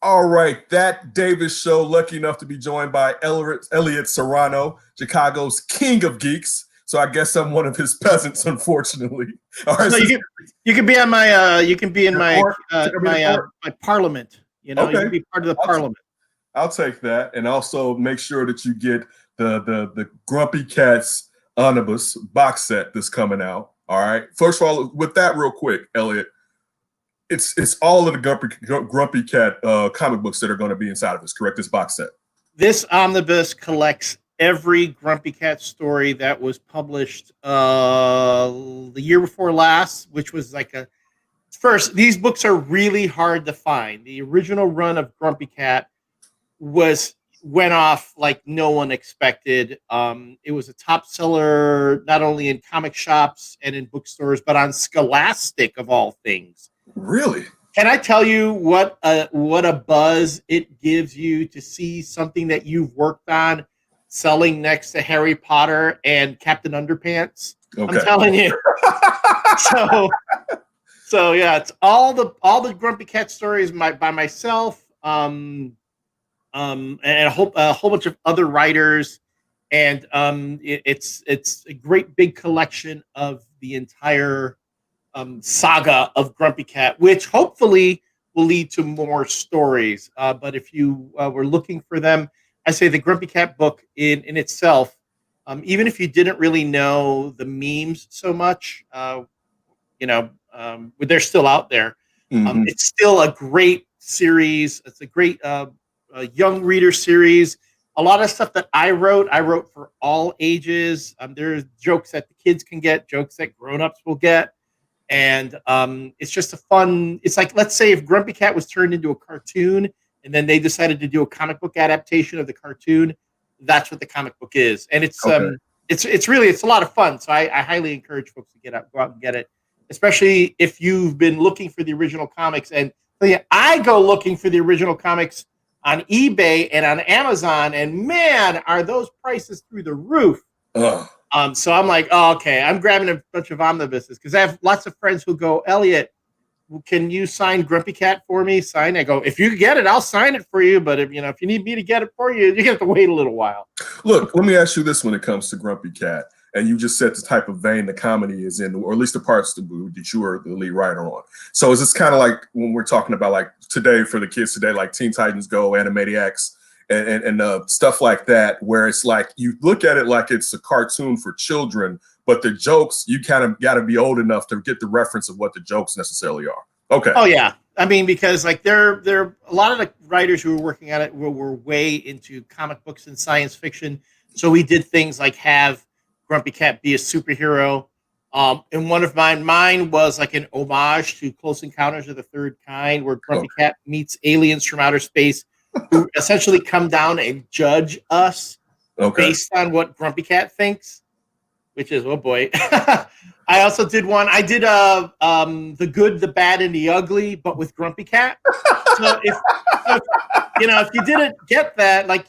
All right, that Davis show, lucky enough to be joined by Elliott Serrano, Chicago's king of geeks. So I guess I'm one of his peasants, unfortunately. All right, so you can be on my you can be in my my parliament. You know, you can be part of the parliament. I'll take that, and also make sure that you get the Grumpy Cat's omnibus box set that's coming out. All right. First of all, with that, real quick, Elliott, it's all of the Grumpy Cat comic books that are going to be inside of this. Correct? This box set. This omnibus collects every Grumpy Cat story that was published the year before last, which was like a first. These books are really hard to find. The original run of Grumpy Cat went off like no one expected. It was a top seller not only in comic shops and in bookstores, but on Scholastic of all things. Really? Can I tell you what a buzz it gives you to see something that you've worked on selling next to Harry Potter and Captain Underpants? Okay. I'm telling you. So yeah, it's all the Grumpy Cat stories by myself. And a whole bunch of other writers, and it's a great big collection of the entire saga of Grumpy Cat, which hopefully will lead to more stories. But if you were looking for them, I say the Grumpy Cat book in itself, even if you didn't really know the memes so much, they're still out there. Mm-hmm. It's still a great series. It's a great young reader series. A lot of stuff that I wrote for all ages. There's jokes that the kids can get, jokes that grown-ups will get. And it's just a fun, it's like, let's say if Grumpy Cat was turned into a cartoon and then they decided to do a comic book adaptation of the cartoon, that's what the comic book is. And it's a lot of fun. So I highly encourage folks to go out and get it, especially if you've been looking for the original comics. And I go looking for the original comics on eBay and on Amazon, and man, are those prices through the roof. So I'm like, oh, okay, I'm grabbing a bunch of omnibuses because I have lots of friends who go, Elliott, can you sign Grumpy Cat for me? Sign. I go, if you get it, I'll sign it for you. But if you need me to get it for you, you're gonna have to wait a little while. Look, let me ask you this: when it comes to Grumpy Cat, and you just said the type of vein the comedy is in, or at least the parts that you are the lead writer on. So is this kind of like when we're talking about like today for the kids today, like Teen Titans Go, Animaniacs, and stuff like that, where it's like you look at it like it's a cartoon for children, but the jokes, you kind of got to be old enough to get the reference of what the jokes necessarily are. Okay. Oh yeah, I mean, because like there a lot of the writers who were working at it were way into comic books and science fiction. So we did things like have Grumpy Cat be a superhero. And one of mine was like an homage to Close Encounters of the Third Kind, where Grumpy Cat meets aliens from outer space who essentially come down and judge us based on what Grumpy Cat thinks, which is, oh boy. I also did one. I did The Good, the Bad, and the Ugly, but with Grumpy Cat. So if you didn't get that, like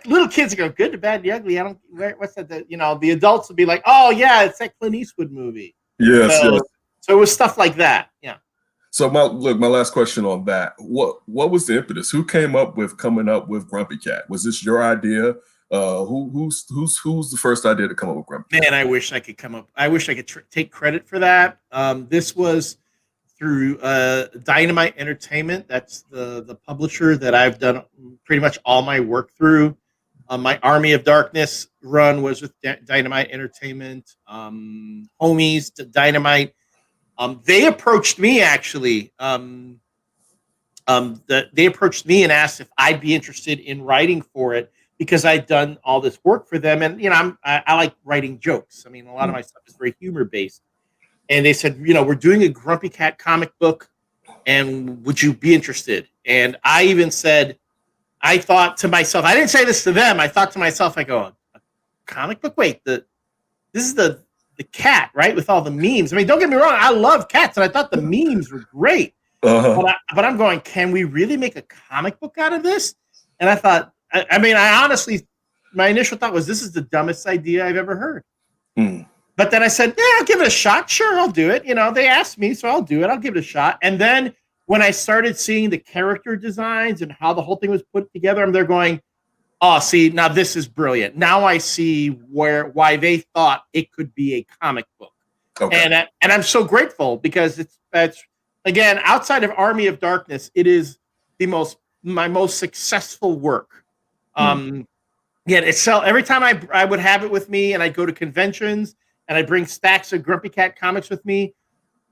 little kids go, Good, the Bad, the Ugly. What's that? The adults would be like, oh yeah, it's that Clint Eastwood movie. Yes, yes. So it was stuff like that. Yeah. So my last question on that: what was the impetus? Who came up with Grumpy Cat? Was this your idea? Who's the first idea to come up with Grumpy? Man, I wish I could take credit for that. This was through Dynamite Entertainment. That's the publisher that I've done pretty much all my work through. My Army of Darkness run was with Dynamite Entertainment. Homies, Dynamite. They approached me actually. They approached me and asked if I'd be interested in writing for it because I'd done all this work for them, and I like writing jokes. I mean, a lot of my stuff is very humor based. And they said, we're doing a Grumpy Cat comic book, and would you be interested? And I even said, I thought to myself, I didn't say this to them. I thought to myself, I go, a comic book? Wait, this is the cat, right? With all the memes. I mean, don't get me wrong. I love cats, and I thought the memes were great. But I'm going, can we really make a comic book out of this? And I thought, I honestly, my initial thought was, this is the dumbest idea I've ever heard. But then I said, yeah, I'll give it a shot. Sure, I'll do it. They asked me, so I'll do it. I'll give it a shot. And then when I started seeing the character designs and how the whole thing was put together, I'm there going, oh, see, now this is brilliant. Now I see why they thought it could be a comic book. Okay. And I'm so grateful because it's again, outside of Army of Darkness, it is my most successful work. Yeah, every time I would have it with me and I go to conventions and I bring stacks of Grumpy Cat comics with me,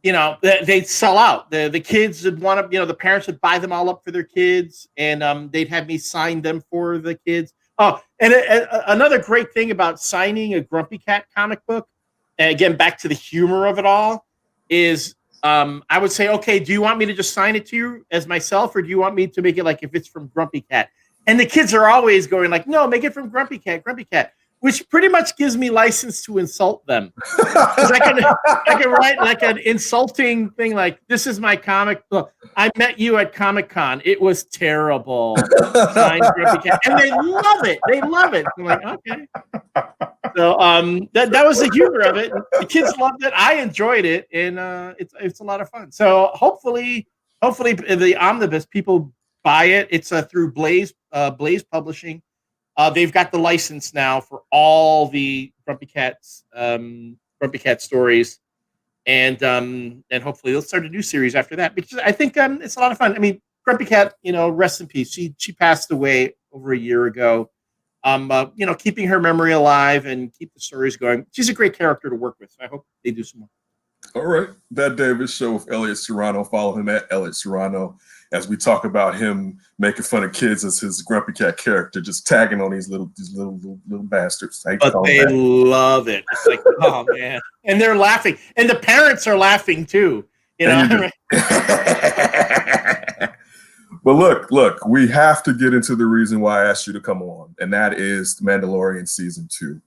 they'd sell out. The kids would want to, the parents would buy them all up for their kids, and they'd have me sign them for the kids. Oh, and another great thing about signing a Grumpy Cat comic book, and again, back to the humor of it all, is I would say, okay, do you want me to just sign it to you as myself, or do you want me to make it like if it's from Grumpy Cat? And the kids are always going like, no, make it from Grumpy Cat, which pretty much gives me license to insult them. Because I can write like an insulting thing like, this is my comic book. I met you at Comic-Con. It was terrible. Signed Grumpy Cat. And they love it. I'm like, okay. So that was the humor of it. The kids loved it. I enjoyed it. And it's a lot of fun. So hopefully the omnibus, people buy it. It's through Blaze Publishing. They've got the license now for all the Grumpy Cat stories, and hopefully they'll start a new series after that, because I think it's a lot of fun. I mean, Grumpy Cat, rest in peace. She passed away over a year ago. Keeping her memory alive and keep the stories going. She's a great character to work with. So I hope they do some more. All right, that David show with Elliott Serrano. Follow him at Elliott Serrano as we talk about him making fun of kids as his Grumpy Cat character, just tagging on these little bastards. But they love it. It's like, oh man, and they're laughing, and the parents are laughing too. But look, we have to get into the reason why I asked you to come on, and that is The Mandalorian Season 2.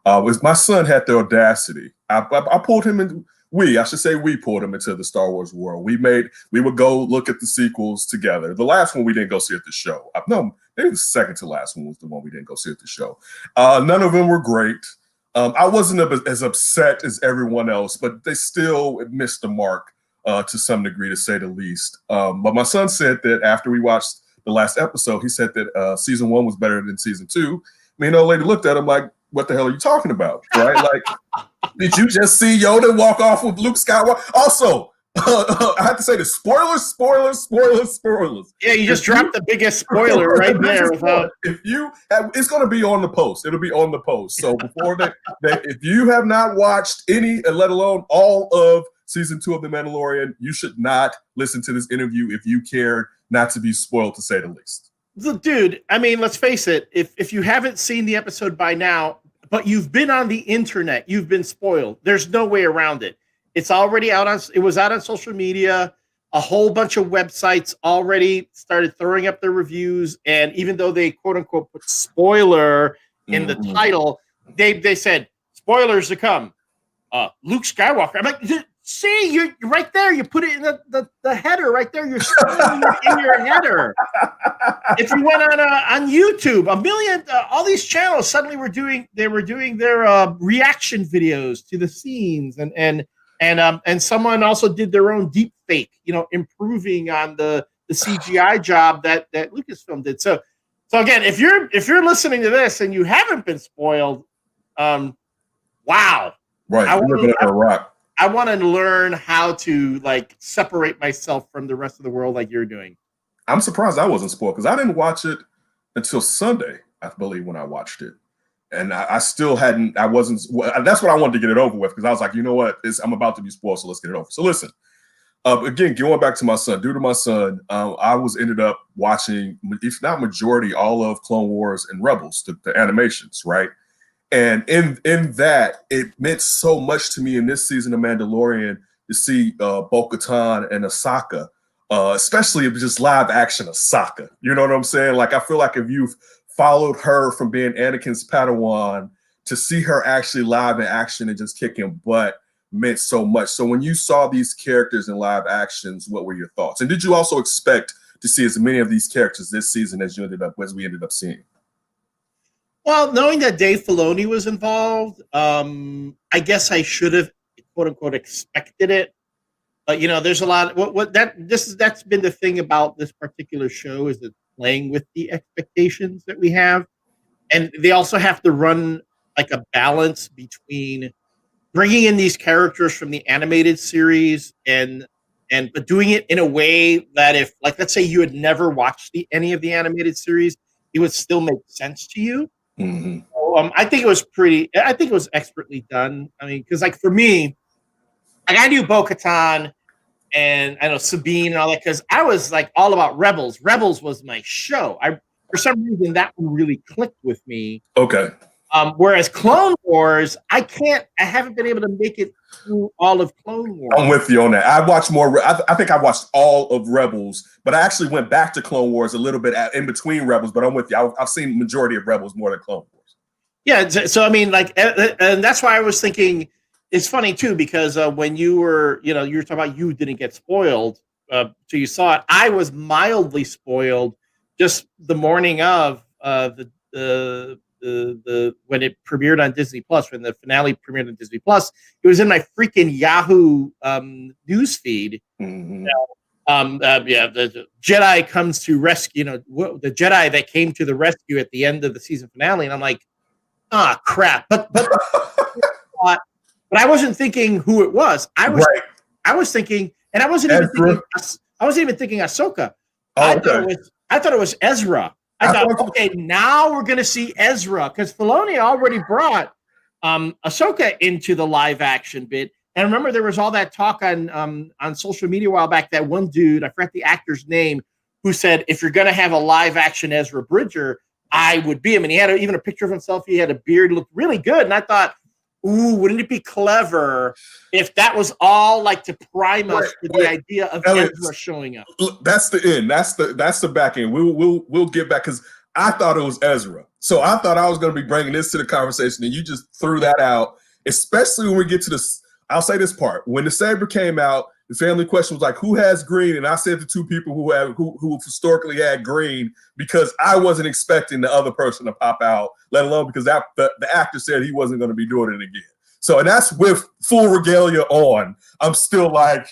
My son had the audacity. I pulled him in. We pulled him into the Star Wars world. We would go look at the sequels together. The last one we didn't go see at the show. No, maybe the second to last one was the one we didn't go see at the show. None of them were great. I wasn't as upset as everyone else, but they still missed the mark to some degree, to say the least. But my son said that after we watched the last episode, he said that season 1 was better than season 2. Me and old lady looked at him like, what the hell are you talking about? Right? Like, did you just see Yoda walk off with Luke Skywalker? Also, I have to say this: spoilers. Yeah, you just dropped the biggest spoiler right there. It's going to be on the post. It'll be on the post. So before that, if you have not watched any, let alone all of season 2 of The Mandalorian, you should not listen to this interview if you care not to be spoiled, to say the least. Dude, I mean, let's face it. If you haven't seen the episode by now, but you've been on the internet, you've been spoiled. There's no way around it. It's already out it was out on social media. A whole bunch of websites already started throwing up their reviews. And even though they quote unquote put spoiler in the title, they said spoilers to come. Luke Skywalker. I'm like, see, you're right there. You put it in the header right there. You're spoiling it in your header. If you went on YouTube, all these channels suddenly were doing their reaction videos to the scenes, and someone also did their own deep fake, improving on the CGI job that Lucasfilm did. So again, if you're listening to this and you haven't been spoiled, wow, right, I want to learn how to separate myself from the rest of the world like you're doing. I'm surprised I wasn't spoiled, because I didn't watch it until Sunday, I believe, when I watched it. And I still hadn't, that's what I wanted to get it over with, because I was like, you know what, I'm about to be spoiled, so let's get it over. So listen, again, going back to my son, due to my son, I ended up watching, if not majority, all of Clone Wars and Rebels, the animations, right? And in that, it meant so much to me in this season of Mandalorian to see Bo-Katan and Ahsoka, especially if it's just live action Ahsoka. You know what I'm saying? Like, I feel like if you've followed her from being Anakin's Padawan to see her actually live in action and just kicking butt meant so much. So when you saw these characters in live actions, what were your thoughts? And did you also expect to see as many of these characters this season as we ended up seeing? Well, knowing that Dave Filoni was involved, I guess I should have, quote unquote, expected it. But there's a lot. That's been the thing about this particular show is that playing with the expectations that we have, and they also have to run like a balance between bringing in these characters from the animated series but doing it in a way that if, like, let's say you had never watched any of the animated series, it would still make sense to you. Mm-hmm. So, I think it was expertly done. I mean, because like for me, like I knew Bo-Katan and I know Sabine and all that because I was like all about Rebels. Rebels was my show. For some reason that one really clicked with me. Okay. Whereas Clone Wars, I haven't been able to make it through all of Clone Wars. I'm with you on that. I watched more. I think I watched all of Rebels, but I actually went back to Clone Wars a little bit in between Rebels. But I'm with you. I've seen the majority of Rebels more than Clone Wars. Yeah. So I mean, like, and that's why I was thinking. It's funny too because when you were talking about you didn't get spoiled till you saw it. I was mildly spoiled just the morning of the when it premiered on Disney Plus, when the finale premiered on Disney Plus, it was in my freaking Yahoo news feed. Mm-hmm. The Jedi comes to rescue. The Jedi that came to the rescue at the end of the season finale, and I'm like, crap. But I wasn't thinking who it was. I was thinking, and I wasn't even thinking Ahsoka. Oh, okay. I thought it was Ezra. I thought, okay, now we're going to see Ezra because Filoni already brought Ahsoka into the live action bit. And remember, there was all that talk on social media a while back. That one dude, I forgot the actor's name, who said, if you're going to have a live action Ezra Bridger, I would be him. And he had even a picture of himself. He had a beard, looked really good. And I thought, ooh, wouldn't it be clever if that was all like to prime us for the idea of Ezra showing up? That's the end. That's the back end. We'll get back because I thought it was Ezra. So I thought I was going to be bringing this to the conversation, and you just threw that out. Especially when we get to this, I'll say this part: when the saber came out, the family question was like, "Who has green?" And I said the two people who historically had green because I wasn't expecting the other person to pop out, let alone because the actor said he wasn't going to be doing it again. So, and that's with full regalia on. I'm still like,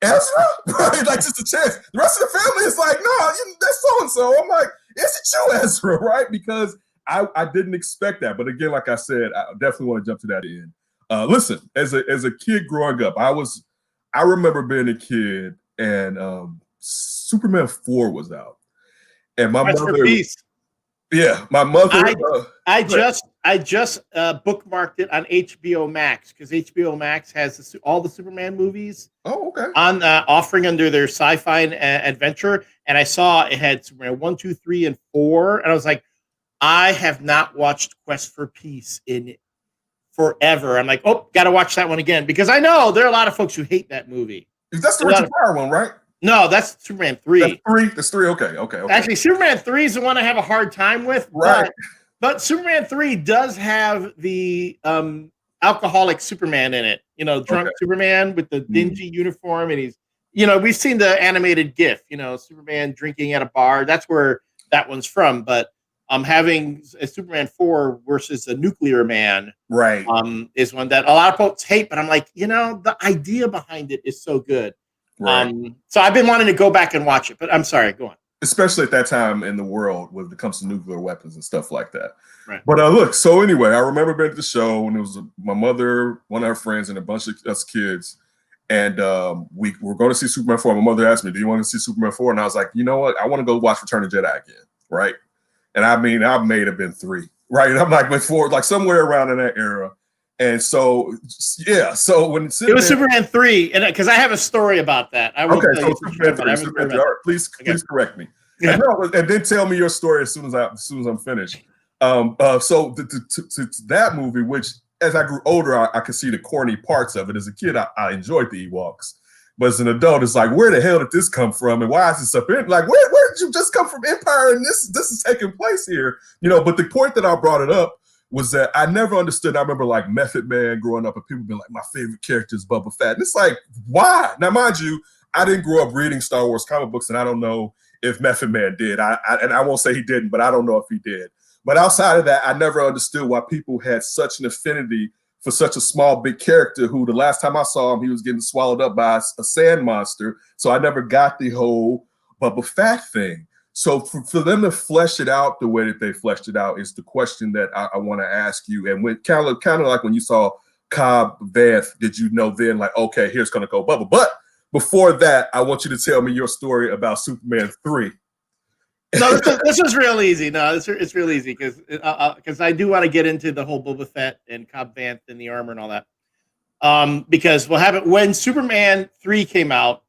Ezra? Right? Like, just a chance. The rest of the family is like, no, that's so-and-so. I'm like, is it you, Ezra? Right? Because I didn't expect that. But again, like I said, I definitely want to jump to that end. Listen, as a kid growing up, I remember being a kid and Superman 4 was out. And my mother... Yeah, my mother... I just bookmarked it on HBO Max because HBO Max has all the Superman movies. Oh, okay. On offering under their sci-fi adventure, and I saw it had Superman 1, 2, 3, and 4, and I was like, I have not watched Quest for Peace in forever. I'm like, oh, got to watch that one again because I know there are a lot of folks who hate that movie. That's the Richard Pryor one, right? No, that's Superman 3. That's 3. Okay. Actually, Superman 3 is the one I have a hard time with. Right. But Superman 3 does have the alcoholic Superman in it. Drunk Superman with the dingy uniform. And he's, we've seen the animated GIF, Superman drinking at a bar. That's where that one's from. But having a Superman 4 versus a nuclear man right is one that a lot of folks hate. But I'm like, the idea behind it is so good. Right. So I've been wanting to go back and watch it, but I'm sorry, go on. Especially at that time in the world when it comes to nuclear weapons and stuff like that. Right. But look, so anyway, I remember being at the show and it was my mother, one of her friends, and a bunch of us kids. And we were going to see Superman 4. My mother asked me, do you want to see Superman 4? And I was like, you know what? I want to go watch Return of the Jedi again, right? And I mean, I may have been 3, right? And I'm like, with 4, like somewhere around in that era. And so, yeah. So when it was Superman 3, and because I have a story about that. I will tell you Superman 3. All right, please correct me. Yeah. And then tell me your story as soon as I'm finished. So to that movie, which as I grew older, I could see the corny parts of it. As a kid, I enjoyed the Ewoks, but as an adult, it's like, where the hell did this come from, and why is this up in? Like, where did you just come from, Empire? And this is taking place here, But the point that I brought it up was that I never understood. I remember like Method Man growing up and people being like, my favorite character is Boba Fett. And it's like, why? Now, mind you, I didn't grow up reading Star Wars comic books, and I don't know if Method Man did. And I won't say he didn't, but I don't know if he did. But outside of that, I never understood why people had such an affinity for such a small, big character who the last time I saw him, he was getting swallowed up by a sand monster. So I never got the whole Boba Fett thing. So for them to flesh it out the way that they fleshed it out is the question that I want to ask you. And when kind of like when you saw Cobb Vanth, did you know then like, okay, here's going to go Bubba? But before that, I want you to tell me your story about Superman 3. No, this was real easy. No, it's real easy because I do want to get into the whole Boba Fett and Cobb Vanth and the armor and all that. Because what happened when Superman 3 came out,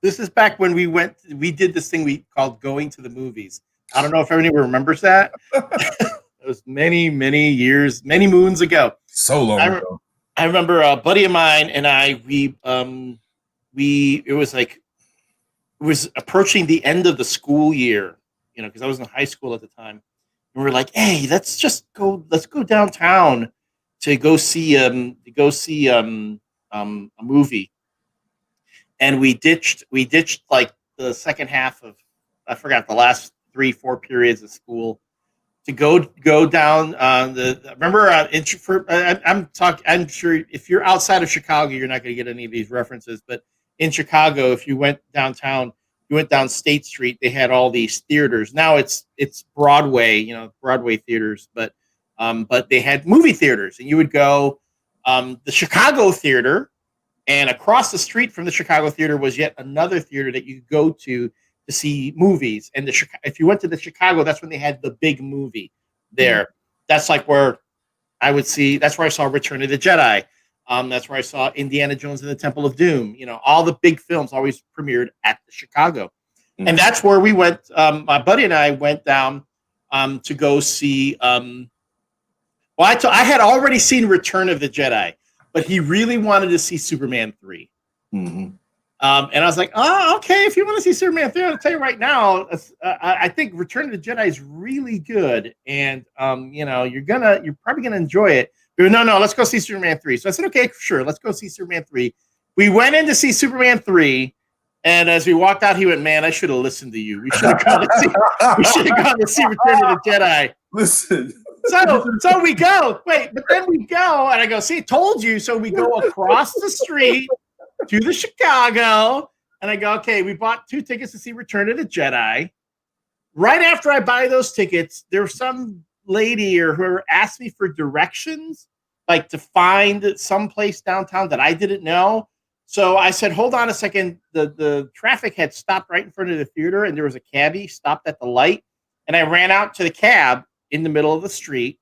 this is back when we did this thing we called going to the movies. I don't know if anyone remembers that. It was many, many years, many moons ago. So long ago. I remember a buddy of mine and I, it was approaching the end of the school year, because I was in high school at the time. And we were like, hey, let's go downtown to go see a movie. And we ditched like the second half of, I forgot, the last 3-4 periods of school to go down remember I'm sure if you're outside of Chicago, you're not going to get any of these references, but in Chicago, if you went downtown, you went down State Street, they had all these theaters. Now it's Broadway, Broadway theaters, but they had movie theaters, and you would go the Chicago theater. And across the street from the Chicago theater was yet another theater that you could go to see movies. And if you went to the Chicago, that's when they had the big movie there. Mm-hmm. That's like where that's where I saw Return of the Jedi. That's where I saw Indiana Jones and the Temple of Doom. All the big films always premiered at the Chicago. Mm-hmm. And that's where we went. My buddy and I went down to go see. I had already seen Return of the Jedi. But he really wanted to see Superman 3. Mm-hmm. And I was like, oh, okay, if you want to see Superman 3, I'll tell you right now, I think Return of the Jedi is really good. And, you're probably going to enjoy it. But no, let's go see Superman 3. So I said, okay, sure, let's go see Superman 3. We went in to see Superman 3. And as we walked out, he went, man, I should have listened to you. We should have gone to see Return of the Jedi. Listen. So we go. Wait, but then we go, and I go, see, told you. So we go across the street to the Chicago, and I go, okay, we bought 2 tickets to see Return of the Jedi. Right after I buy those tickets, there was some lady or whoever asked me for directions, like to find some place downtown that I didn't know. So I said, hold on a second. The traffic had stopped right in front of the theater, and there was a cabbie stopped at the light, and I ran out to the cab in the middle of the street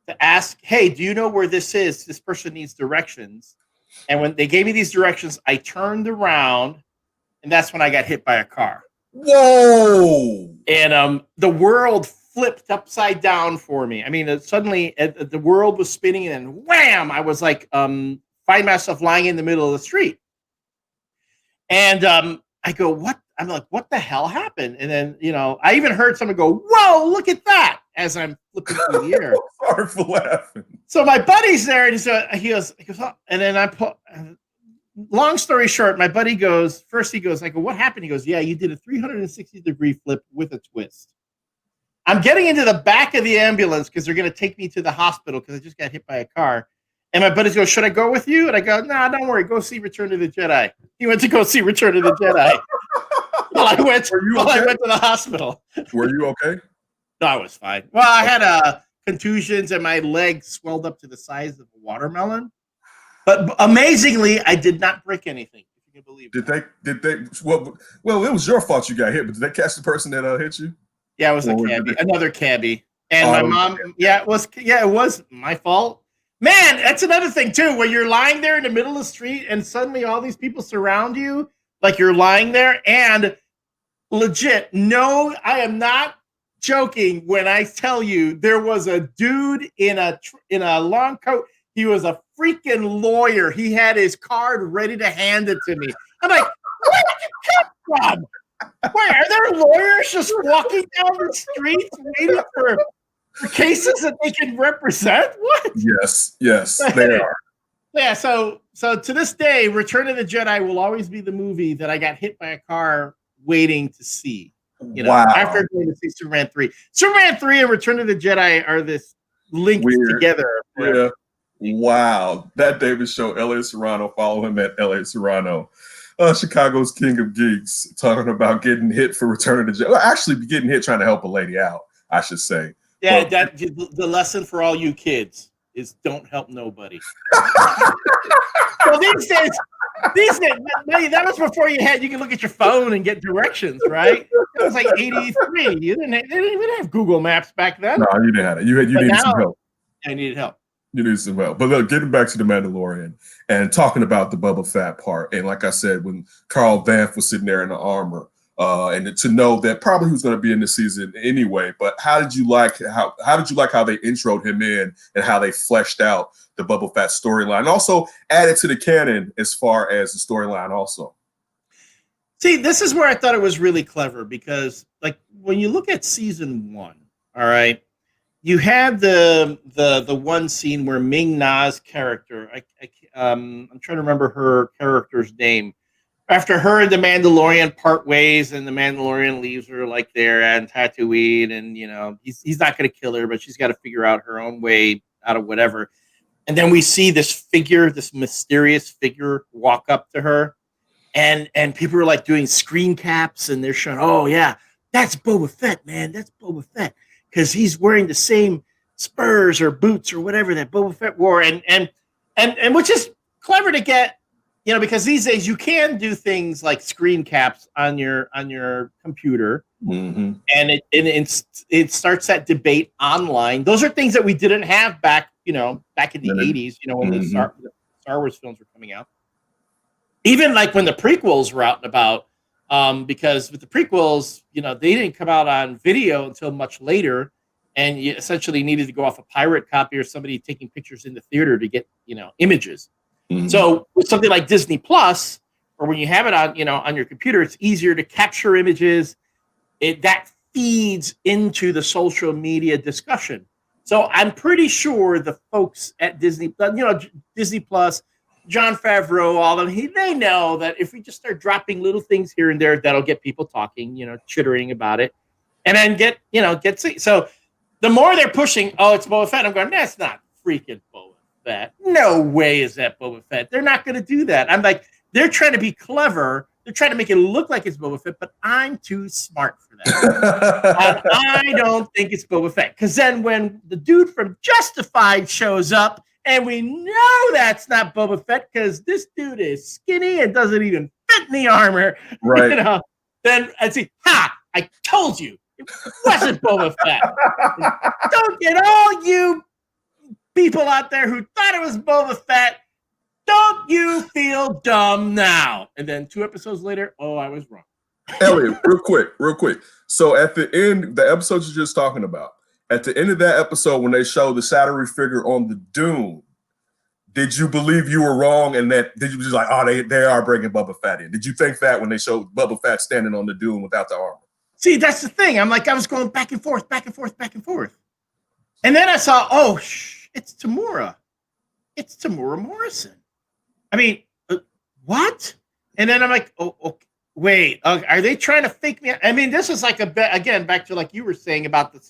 to ask, hey, do you know where this is? This person needs directions. And when they gave me these directions, I turned around, and that's when I got hit by a car. Whoa! And the world flipped upside down for me. I mean, suddenly the world was spinning, and then wham! I was like, find myself lying in the middle of the street. And I go, what? I'm like, what the hell happened? And then, I even heard someone go, whoa, look at that, as I'm flipping through the air. Sorry for laughing. So my buddy's there, and he goes, oh, and then long story short, my buddy goes, I go, what happened? He goes, yeah, you did a 360-degree flip with a twist. I'm getting into the back of the ambulance because they're going to take me to the hospital because I just got hit by a car. And my buddies go, should I go with you? And I go, no, don't worry. Go see Return of the Jedi. He went to go see Return of the Jedi. While I went to the hospital. Were you okay? No, I was fine. Well, I had contusions and my leg swelled up to the size of a watermelon. But amazingly, I did not break anything. If you can believe it. Did they? Well, it was your fault you got hit, but did they catch the person that hit you? Yeah, it was another cabbie. And my mom, it was my fault. Man, that's another thing too, where you're lying there in the middle of the street and suddenly all these people surround you, like you're lying there, and legit, no, I am not joking when I tell you there was a dude in a long coat. He was a freaking lawyer. He had his card ready to hand it to me. I'm like, where did you come from? Wait, are there lawyers just walking down the streets waiting for cases that they can represent? What? Yes, they are. Yeah, so to this day, Return of the Jedi will always be the movie that I got hit by a car waiting to see. Wow. After going to see Superman 3. Superman 3 and Return of the Jedi are this linked together. Yeah. Wow. That David show, Elliott Serrano, follow him at Elliott Serrano. Chicago's King of Geeks, talking about getting hit for returning to jail. Well, actually, getting hit trying to help a lady out, I should say. Yeah, but the lesson for all you kids is don't help nobody. So these days, that was before you can look at your phone and get directions, right? It was like 83. They didn't even have Google Maps back then. No, you didn't have it. You needed some help. I needed help. You need some help. But look, getting back to the Mandalorian and talking about the Boba Fett part, and like I said, when Carl Vanth was sitting there in the armor, and to know that probably he was going to be in the season anyway. But how did you like how they introed him in and how they fleshed out the Boba Fett storyline, also added to the canon as far as the storyline also? See, this is where I thought it was really clever because, like, when you look at season 1, all right. You have the one scene where Ming-Na's character, I'm trying to remember her character's name. After her and the Mandalorian part ways, and the Mandalorian leaves her like there on Tatooine, and he's not going to kill her, but she's got to figure out her own way out of whatever. And then we see this mysterious figure, walk up to her, and people are like doing screen caps, and they're showing, oh yeah, that's Boba Fett, man, that's Boba Fett. Because he's wearing the same spurs or boots or whatever that Boba Fett wore, and which is clever to get, because these days you can do things like screen caps on your computer, mm-hmm. and it starts that debate online. Those are things that we didn't have back in the 80s, when the Star Wars films were coming out. Even like when the prequels were out and about. Because with the prequels, they didn't come out on video until much later, and you essentially needed to go off a pirate copy or somebody taking pictures in the theater to get, images. Mm-hmm. So with something like Disney Plus, or when you have it on, on your computer, it's easier to capture images. That feeds into the social media discussion. So I'm pretty sure the folks at Disney Plus, Jon Favreau, all of them, they know that if we just start dropping little things here and there, that'll get people talking, chittering about it, and then get see. So the more they're pushing, oh, it's Boba Fett, I'm going, that's not freaking Boba Fett. No way is that Boba Fett. They're not going to do that. I'm like, they're trying to be clever. They're trying to make it look like it's Boba Fett, but I'm too smart for that. I don't think it's Boba Fett. Because then when the dude from Justified shows up, and we know that's not Boba Fett because this dude is skinny and doesn't even fit in the armor. Right. Then I see, I told you it wasn't Boba Fett. Don't get all you people out there who thought it was Boba Fett. Don't you feel dumb now? And then 2 episodes later, oh, I was wrong. Elliot, real quick. So at the end, the episode you're just talking about, at the end of that episode, when they show the shadowy figure on the dune, did you believe you were wrong? And did you just like, oh, they are bringing Boba Fett in? Did you think that when they showed Boba Fett standing on the dune without the armor? See, that's the thing. I was going back and forth. And then I saw, it's Tamura. It's Tamura Morrison. I mean, what? And then I'm like, okay, wait, are they trying to fake me? I mean, this is like again, back to like you were saying about the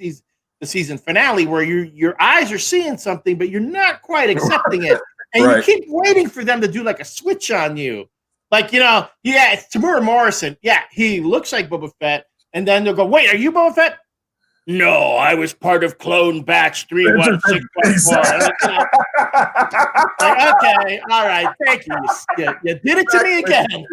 season finale, where your eyes are seeing something, but you're not quite accepting it. And right. You keep waiting for them to do like a switch on you. Like, yeah, it's Tamura Morrison. Yeah, he looks like Boba Fett. And then they'll go, wait, are you Boba Fett? No, I was part of Clone Batch 31614. Like, okay, all right, thank you. You did it to me again.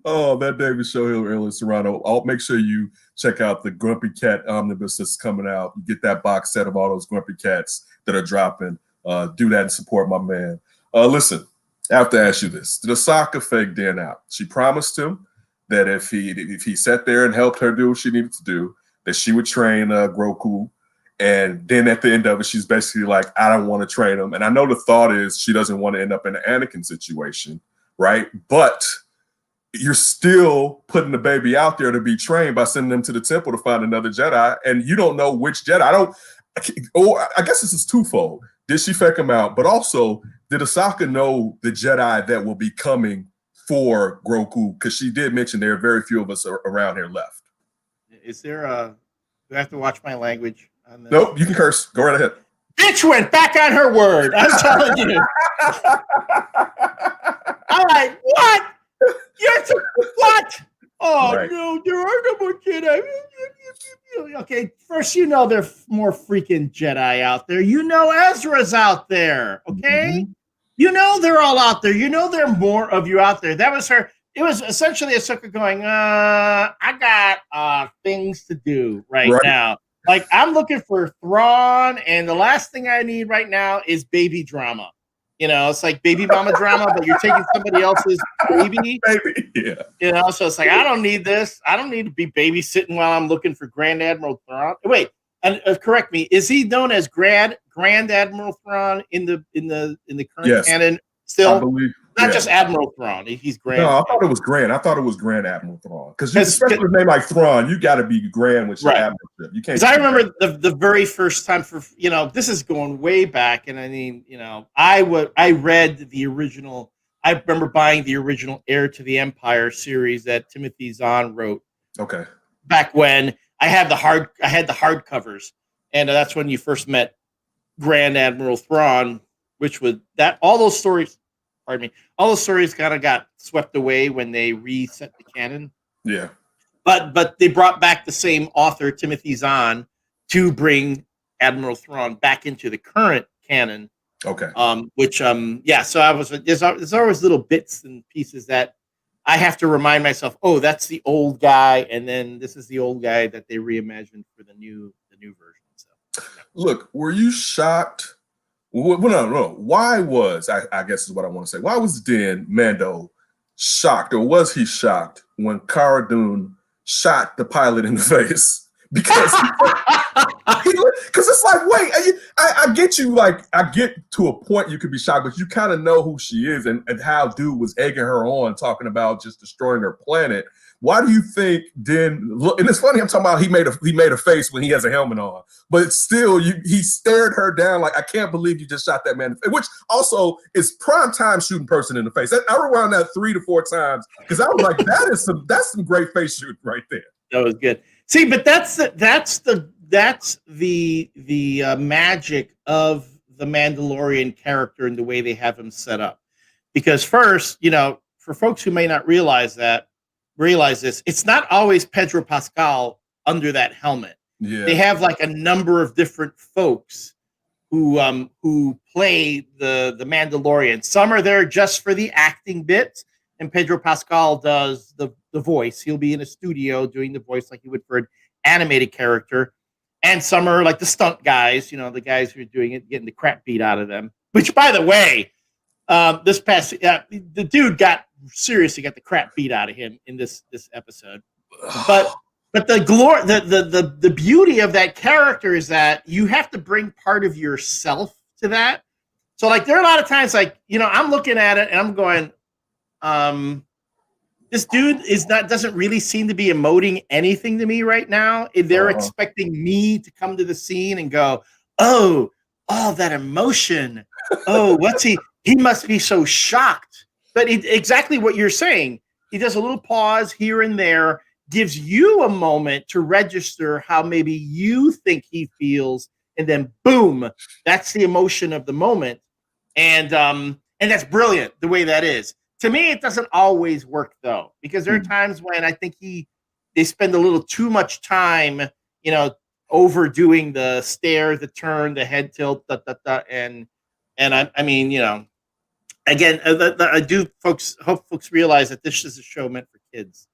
Oh, that David Show, Elliott Serrano. I'll make sure you check out the Grumpy Cat omnibus that's coming out. You get that box set of all those Grumpy Cats that are dropping. Do that and support my man. Listen, I have to ask you this. Did Ahsoka fake Dan out? She promised him that if he sat there and helped her do what she needed to do, that she would train Grogu. And then at the end of it, she's basically like, I don't want to train him. And I know the thought is she doesn't want to end up in an Anakin situation, right? But you're still putting the baby out there to be trained by sending them to the temple to find another Jedi. And you don't know which Jedi. I guess this is twofold. Did she fake him out? But also, did Ahsoka know the Jedi that will be coming for Grogu, because she did mention there are very few of us around here left. Is there a? Do I have to watch my language on this? Nope, you can curse. Go right ahead. Bitch went back on her word. I'm telling you. I'm like, what? What? Oh, right. No, there are no more Jedi. Okay, first, there are more freaking Jedi out there. Ezra's out there, okay? Mm-hmm. They're all out there. There are more of you out there. That was her. It was essentially Ahsoka going, I got things to do right now. Like, I'm looking for Thrawn, and the last thing I need right now is baby drama. It's like baby mama drama, but you're taking somebody else's baby. Yeah. So it's like, I don't need this. I don't need to be babysitting while I'm looking for Grand Admiral Thrawn. Wait, and correct me. Is he known as Grand Admiral Thrawn in the current canon still? I believe. Not just Admiral Thrawn. He's Grand. No, I thought it was Grand. I thought it was Grand Admiral Thrawn. Because especially with a name like Thrawn, you got to be Grand with your admiralship. You can't. Because I remember the very first time this is going way back, and I mean, I read the original. I remember buying the original Heir to the Empire series that Timothy Zahn wrote. Okay. Back when I had the hardcovers, and that's when you first met Grand Admiral Thrawn, which was that all those stories. Pardon me. All those stories kind of got swept away when they reset the canon. Yeah. But they brought back the same author, Timothy Zahn, to bring Admiral Thrawn back into the current canon. Okay. So there's always little bits and pieces that I have to remind myself, oh, that's the old guy, and then this is the old guy that they reimagined for the new version. So look, were you shocked? Well, no. Why was, I guess is what I want to say. Why was Din Mando shocked, or was he shocked when Cara Dune shot the pilot in the face? Because it's like, wait, I get you, like, I get to a point you could be shocked, but you kind of know who she is and how dude was egging her on, talking about just destroying her planet. Why do you think Din? And it's funny, I'm talking about he made a face when he has a helmet on, but still, he stared her down like, I can't believe you just shot that man, which also is prime time shooting person in the face. I rewound that 3 to 4 times because I was like, that's some great face shooting right there. That was good. See, but that's the magic of the Mandalorian character and the way they have him set up. Because first, for folks who may not realize this, it's not always Pedro Pascal under that helmet. Yeah. They have like a number of different folks who play the Mandalorian. Some are there just for the acting bits, and Pedro Pascal does the voice. He'll be in a studio doing the voice like he would for an animated character. And some are like the stunt guys, the guys who are doing it, getting the crap beat out of them. Which, by the way, the dude got the crap beat out of him in this episode. But the glory, the beauty of that character is that you have to bring part of yourself to that. So like there are a lot of times like, I'm looking at it and I'm going, this dude doesn't really seem to be emoting anything to me right now. And they're expecting me to come to the scene and go, oh, that emotion. Oh, what's he must be so shocked. But exactly what you're saying. He does a little pause here and there, gives you a moment to register how maybe you think he feels, and then boom, that's the emotion of the moment. And that's brilliant the way that is. To me, it doesn't always work though, because there are times when I think they spend a little too much time, overdoing the stare, the turn, the head tilt, and I mean, again, I do hope folks realize that this is a show meant for kids.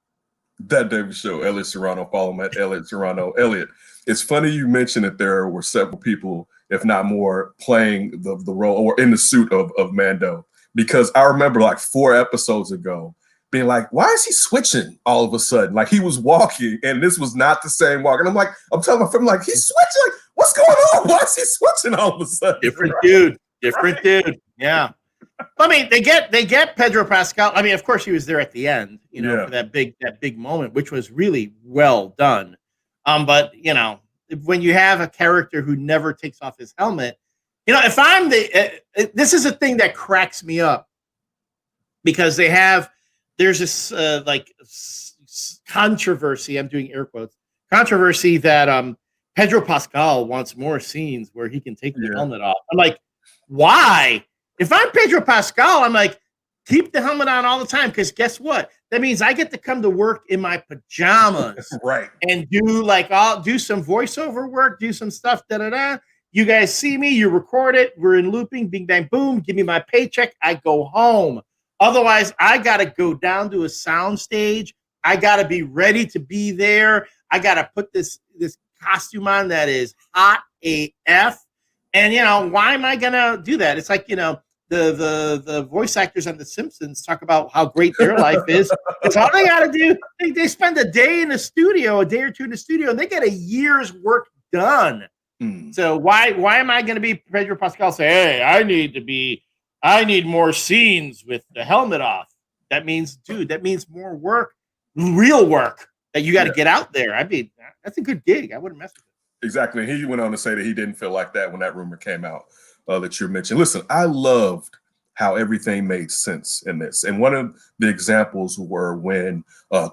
That David show, Elliott Serrano, follow him at Elliott Serrano. Elliott, it's funny you mentioned that there were several people, if not more, playing the role or in the suit of Mando, because I remember like 4 episodes ago being like, why is he switching all of a sudden? Like he was walking and this was not the same walk. And I'm telling my friend, like, he's switching. Like, what's going on? Why is he switching all of a sudden? Different dude. Yeah. I mean, they get Pedro Pascal. I mean, of course, he was there at the end, for that big moment, which was really well done. But when you have a character who never takes off his helmet, if I'm this is a thing that cracks me up because they have there's this controversy. I'm doing air quotes. Controversy that Pedro Pascal wants more scenes where he can take the helmet off. I'm like, why? If I'm Pedro Pascal, I'm like, keep the helmet on all the time, because guess what? That means I get to come to work in my pajamas, right? And I'll do some voiceover work, do some stuff. You guys see me, you record it, we're in looping, bing bang boom. Give me my paycheck, I go home. Otherwise, I gotta go down to a sound stage. I gotta be ready to be there. I gotta put this costume on that is hot AF. And why am I gonna do that? It's like the voice actors on The Simpsons talk about how great their life is. It's all they got to do. They spend a day or two in the studio, and they get a year's work done. So why am I going to be Pedro Pascal say, hey, I need more scenes with the helmet off? That means more work, real work that you got to get out there. I mean, that's a good gig. I wouldn't mess with it. Exactly. He went on to say that he didn't feel like that when that rumor came out. That you mentioned. Listen, I loved how everything made sense in this. And one of the examples were when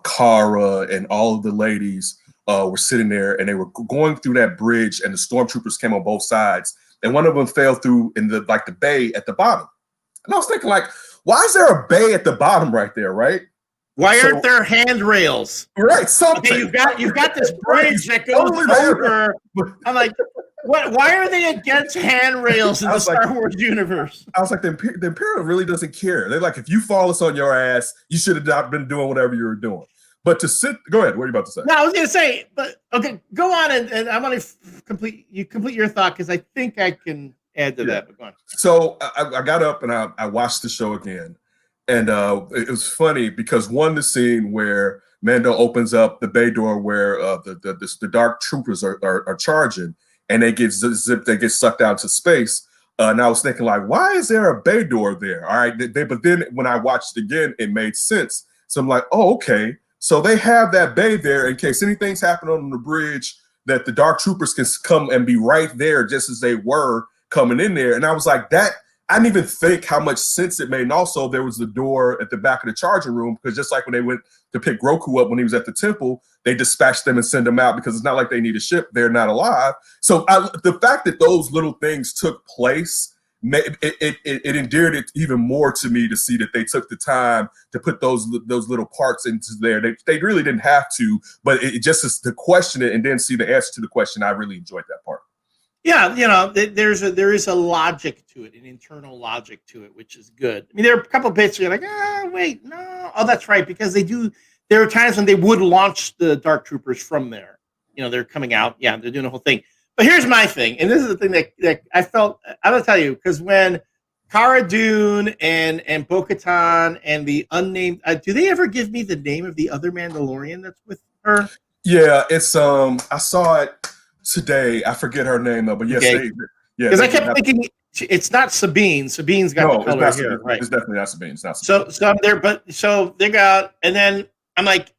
Kara and all of the ladies were sitting there and they were going through that bridge and the stormtroopers came on both sides. And one of them fell through in the bay at the bottom. And I was thinking, like, why is there a bay at the bottom right there, right? Why aren't there handrails? Right, something. Okay, you've got this bridge that goes over. I'm like, what? Why are they against handrails in the Star Wars universe? I was like, the Imperial really doesn't care. They're like, if you fall us on your ass, you should have not been doing whatever you were doing. But go ahead. What are you about to say? No, I was going to say, but okay, go on and I want to complete your thought because I think I can add to that. But go on. So I got up and I watched the show again. And it was funny because the scene where Mando opens up the bay door where the dark troopers are charging and they get zipped, they get sucked out to space. And I was thinking, like, why is there a bay door there? All right. But then when I watched it again, it made sense. So I'm like, oh, okay. So they have that bay there in case anything's happening on the bridge that the dark troopers can come and be right there just as they were coming in there. And I was like, that. I didn't even think how much sense it made. And also there was the door at the back of the charging room because just like when they went to pick Roku up when he was at the temple, they dispatched them and send them out because it's not like they need a ship. They're not alive. So the fact that those little things took place, it endeared it even more to me to see that they took the time to put those little parts into there. They really didn't have to, but it just is to question it and then see the answer to the question. I really enjoyed that part. Yeah, there is a logic to it, an internal logic to it, which is good. I mean, there are a couple of bits where you're like, wait, no. Oh, that's right, because they do. There are times when they would launch the Dark Troopers from there. They're coming out. Yeah, they're doing the whole thing. But here's my thing, and this is the thing that I felt. I'm gonna tell you, because when Cara Dune and Bo-Katan and the unnamed, do they ever give me the name of the other Mandalorian that's with her? Yeah, it's I saw it today. I forget her name though, but yes, okay. Because I kept thinking it's not Sabine. Sabine's got the color here, right? It's definitely not Sabine. It's not Sabine. So I'm there, so they got, and then I'm like,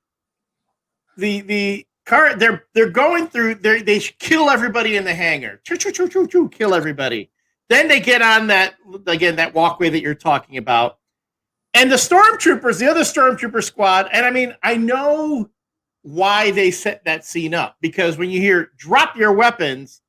the car. They're going through. They kill everybody in the hangar. Kill everybody. Then they get on that walkway that you're talking about, and the stormtroopers, the other stormtrooper squad, and I mean, I know why they set that scene up, because when you hear drop your weapons,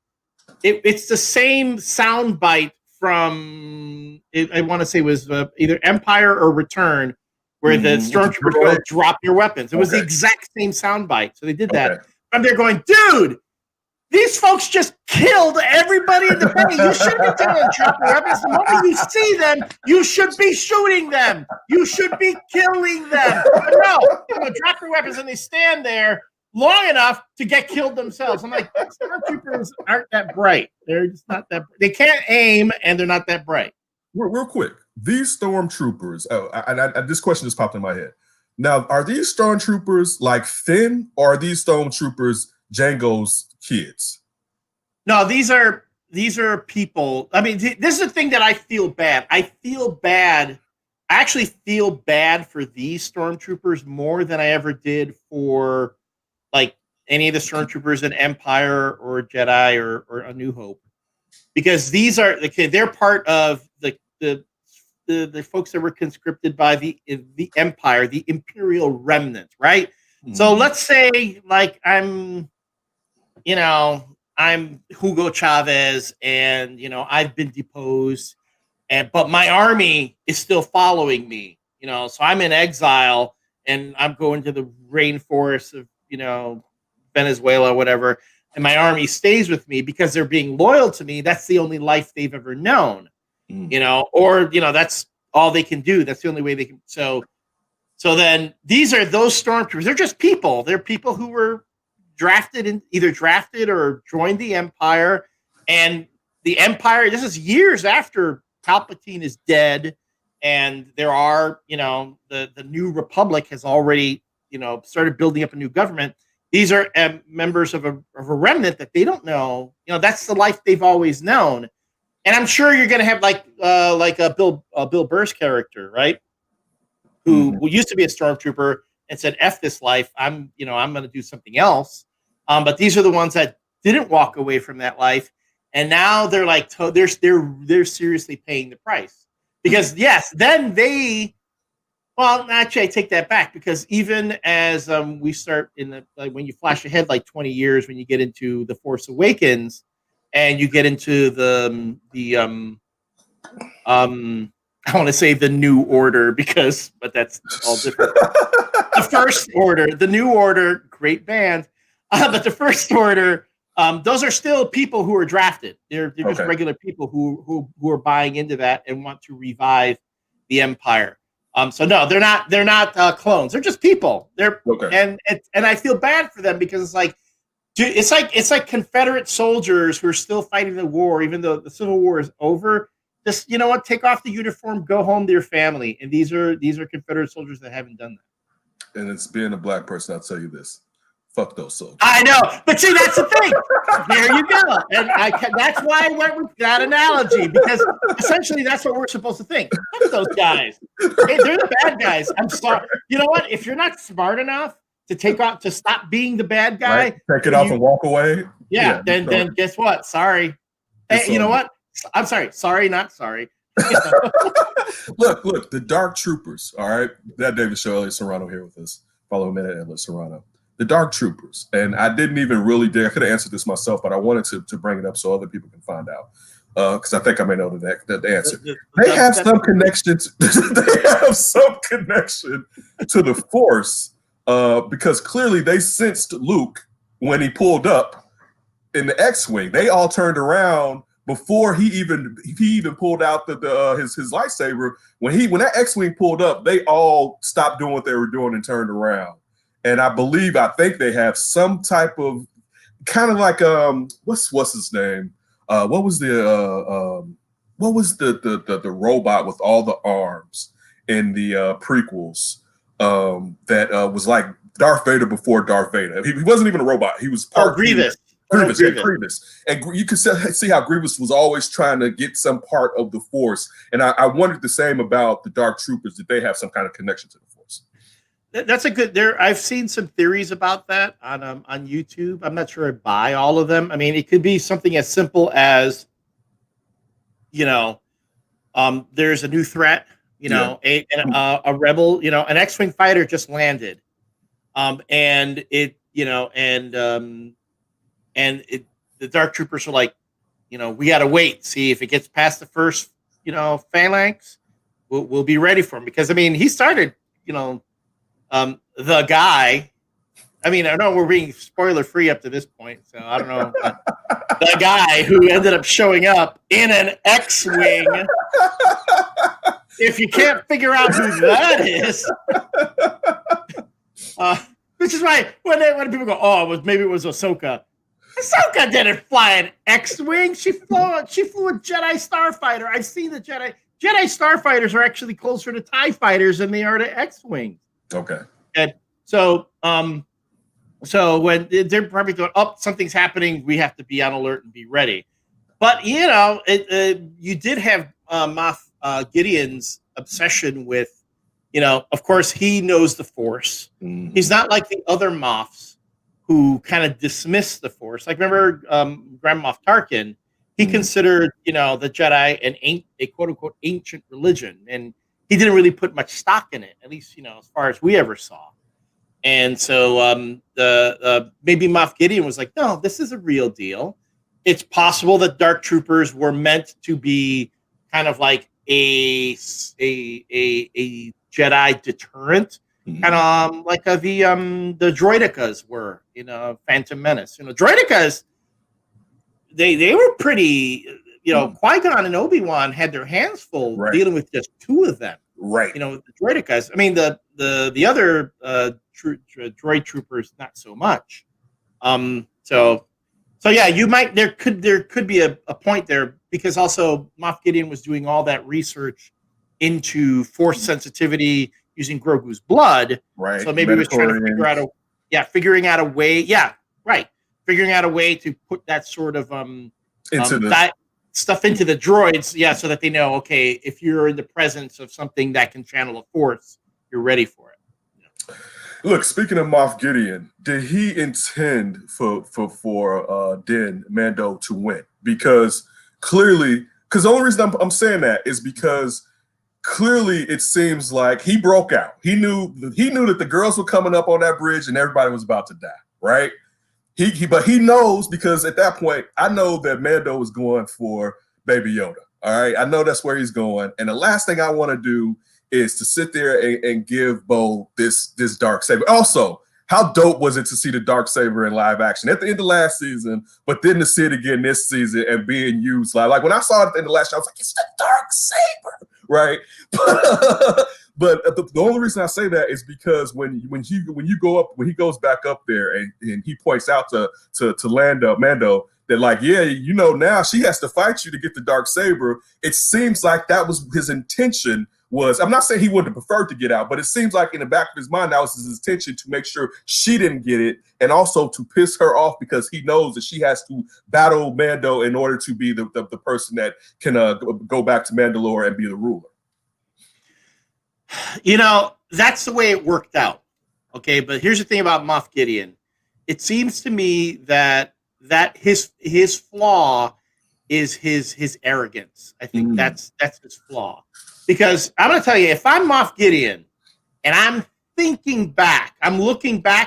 it's the same sound bite from I want to say it was either Empire or Return, where the stormtroopers go drop your weapons. It was the exact same sound bite. So they did that. And they're going, dude, these folks just killed everybody in the bay. You shouldn't be telling them to drop your weapons. The moment you see them, you should be shooting them. You should be killing them. But no, drop your weapons, and they stand there long enough to get killed themselves. I'm like, stormtroopers aren't that bright. They're just not that. They can't aim, and they're not that bright. Real quick, these stormtroopers. This question just popped in my head. Now, are these stormtroopers like Finn, or are these stormtroopers Jango's kids? No, these are people. I mean, this is the thing that I feel bad. I actually feel bad for these stormtroopers more than I ever did for like any of the stormtroopers in Empire or Jedi or A New Hope, because these are they're part of the the folks that were conscripted by the Empire, the Imperial remnant, right? So let's say like I'm Hugo Chavez, and I've been deposed, but my army is still following me. So I'm in exile and I'm going to the rainforest of Venezuela, whatever, and my army stays with me because they're being loyal to me. That's the only life they've ever known, or that's all they can do. That's the only way they can. So then these are those stormtroopers. They're just people. They're people who were either drafted or joined the Empire, and the Empire. This is years after Palpatine is dead, and there are the New Republic has already started building up a new government. These are members of a remnant that they don't know. That's the life they've always known. And I'm sure you're going to have like a Bill Burr's character, right? Who used to be a stormtrooper and said, "F this life. I'm going to do something else." But these are the ones that didn't walk away from that life, and now they're like they're seriously paying the price. Because yes, then they. Well, actually, I take that back, because even as we start when you flash ahead like 20 years, when you get into The Force Awakens, and you get into the I want to say the New Order, but that's all different. The First Order, the New Order, great band, but the First Order, those are still people who are drafted. They're just regular people who are buying into that and want to revive the Empire. So no, they're not clones. They're just people. And I feel bad for them, because it's like Confederate soldiers who are still fighting the war, even though the Civil War is over. Just take off the uniform, go home to your family. And these are Confederate soldiers that haven't done that. And it's being a black person, I'll tell you this: fuck those soldiers. I know, but see, that's the thing. There you go. And that's why I went with that analogy, because essentially that's what we're supposed to think. Fuck those guys. Hey, they're the bad guys. I'm sorry. You know what? If you're not smart enough to stop being the bad guy, right? Take it off and walk away. Yeah. Then guess what? Sorry. Hey, you know what? I'm sorry. Sorry, not sorry. Look, the Dark Troopers. All right, that David Show, Elliott Serrano here with us. Follow him at Elliott Serrano. The Dark Troopers, and I didn't even really dig. I could have answered this myself, but I wanted to bring it up so other people can find out, because I think I may know the answer. They have some connection. They have some connection to the Force, because clearly they sensed Luke when he pulled up in the X-wing. They all turned around before he even pulled out his lightsaber. When that X-wing pulled up, they all stopped doing what they were doing and turned around. And I think they have some type of kind of like what's his name? What was the robot with all the arms in the prequels that was like Darth Vader before Darth Vader? He wasn't even a robot. He was Grievous. Grievous. And you can see how Grievous was always trying to get some part of the Force. And I wondered the same about the Dark Troopers. Did they have some kind of connection to the Force? That's a good. I've seen some theories about that on YouTube. I'm not sure I buy all of them. I mean, it could be something as simple as, there's a new threat. A rebel. An X-wing fighter just landed, and the Dark Troopers are like, we got to wait, see if it gets past the first, phalanx. We'll be ready for him, because he started, the guy. I know we're being spoiler free up to this point, so I don't know. The guy who ended up showing up in an X-wing. If you can't figure out who that is, which is why when people go, maybe it was Ahsoka. Ahsoka didn't fly an X-wing. She flew a Jedi Starfighter. I've seen the Jedi Starfighters are actually closer to TIE fighters than they are to X-wings. Okay. And so when they're probably going, something's happening, we have to be on alert and be ready. But you did have Moff Gideon's obsession with, of course he knows the Force. Mm-hmm. He's not like the other Moffs who kind of dismiss the Force. Like remember Grand Moff Tarkin, he considered, the Jedi a quote unquote ancient religion, and he didn't really put much stock in it, at least as far as we ever saw. And so maybe Moff Gideon was like, no, this is a real deal. It's possible that Dark Troopers were meant to be kind of like a Jedi deterrent, kind of like the droidicas were in Phantom Menace. Droidicas, they were pretty, Qui-Gon and Obi-Wan had their hands full dealing with just two of them. Right. The droidicas. I mean, the other droid troopers, not so much. So yeah, there could be a point there, because also Moff Gideon was doing all that research into force sensitivity using Grogu's blood. Right. So maybe he was trying to figuring out a way to put that sort of stuff into the droids, so that they know, okay, if you're in the presence of something that can channel a force, you're ready for it. Look, speaking of Moff Gideon, did he intend for Din Mando to win? Because the only reason I'm saying that is because clearly it seems like he broke out. He knew that the girls were coming up on that bridge and everybody was about to die, right? But he knows, because at that point, I know that Mando was going for Baby Yoda. All right, I know that's where he's going, and the last thing I want to do is to sit there and give Bo this dark saber. Also, how dope was it to see the dark saber in live action at the end of last season, but then to see it again this season and being used like when I saw it at the end of last year, I was like, it's the dark saber, right? But the only reason I say that is because when he goes back up there and he points out to Mando that, like, now she has to fight you to get the dark saber. It seems like that was his intention. I'm not saying he would have preferred to get out, but it seems like in the back of his mind, that was his intention, to make sure she didn't get it, and also to piss her off, because he knows that she has to battle Mando in order to be the person that can go back to Mandalore and be the ruler. That's the way it worked out. Okay, but here's the thing about Moff Gideon. It seems to me that his flaw is his arrogance. I think that's his flaw. Because I'm going to tell you, if I'm Moff Gideon and I'm looking back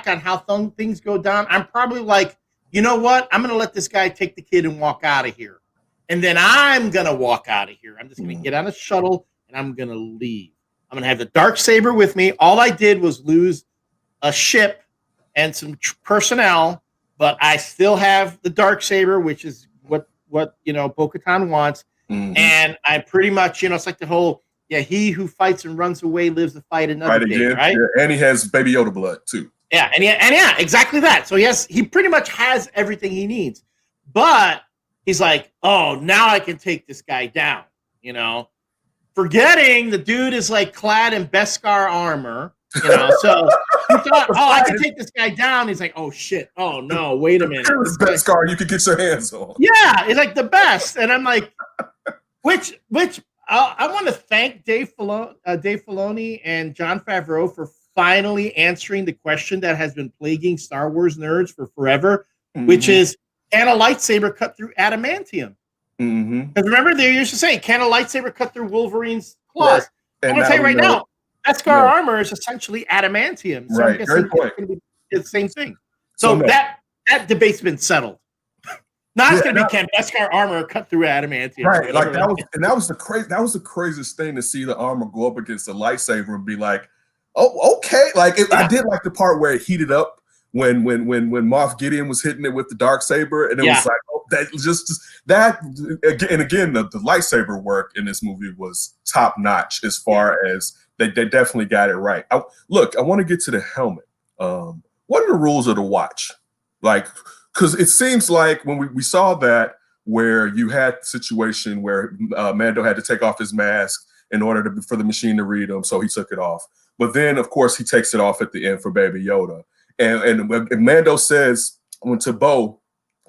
on how things go down, I'm probably like, you know what? I'm going to let this guy take the kid and walk out of here. And then I'm going to walk out of here. I'm just going to get on a shuttle and I'm going to leave. I'm going to have the dark saber with me. All I did was lose a ship and some personnel, but I still have the dark saber, which is what Bo-Katan wants. And I pretty much, it's like the whole, he who fights and runs away lives to fight another day, right? Yeah, and he has Baby Yoda blood too. Yeah, and exactly that. So he pretty much has everything he needs. But he's like, oh, now I can take this guy down, forgetting the dude is like clad in Beskar armor, so he thought, oh, I can take this guy down. He's like, oh shit, oh no, wait a minute. This Beskar you could get your hands on. Yeah, it's like the best. And I'm like, which I want to thank Dave Filoni and Jon Favreau for finally answering the question that has been plaguing Star Wars nerds for forever, which is, can a lightsaber cut through adamantium? Because remember, they used to say, can a lightsaber cut through Wolverine's claws? Right. I'm going to tell you right now, Beskar armor is essentially adamantium. So I'm guessing it's going to be the same thing. So that debate's been settled. Now it's going to be, can Beskar armor cut through adamantium? Right, like that was the craziest thing to see the armor go up against the lightsaber and be like, oh, okay. Like I did like the part where it heated up when Moff Gideon was hitting it with the dark saber, and it was like, oh, that just that again the lightsaber work in this movie was top notch as far as they definitely got it right. I want to get to the helmet. What are the rules of the watch? Like, because it seems like when we saw that, where you had the situation where Mando had to take off his mask in order for the machine to read him, so he took it off. But then, of course, he takes it off at the end for Baby Yoda. And Mando says to Bo,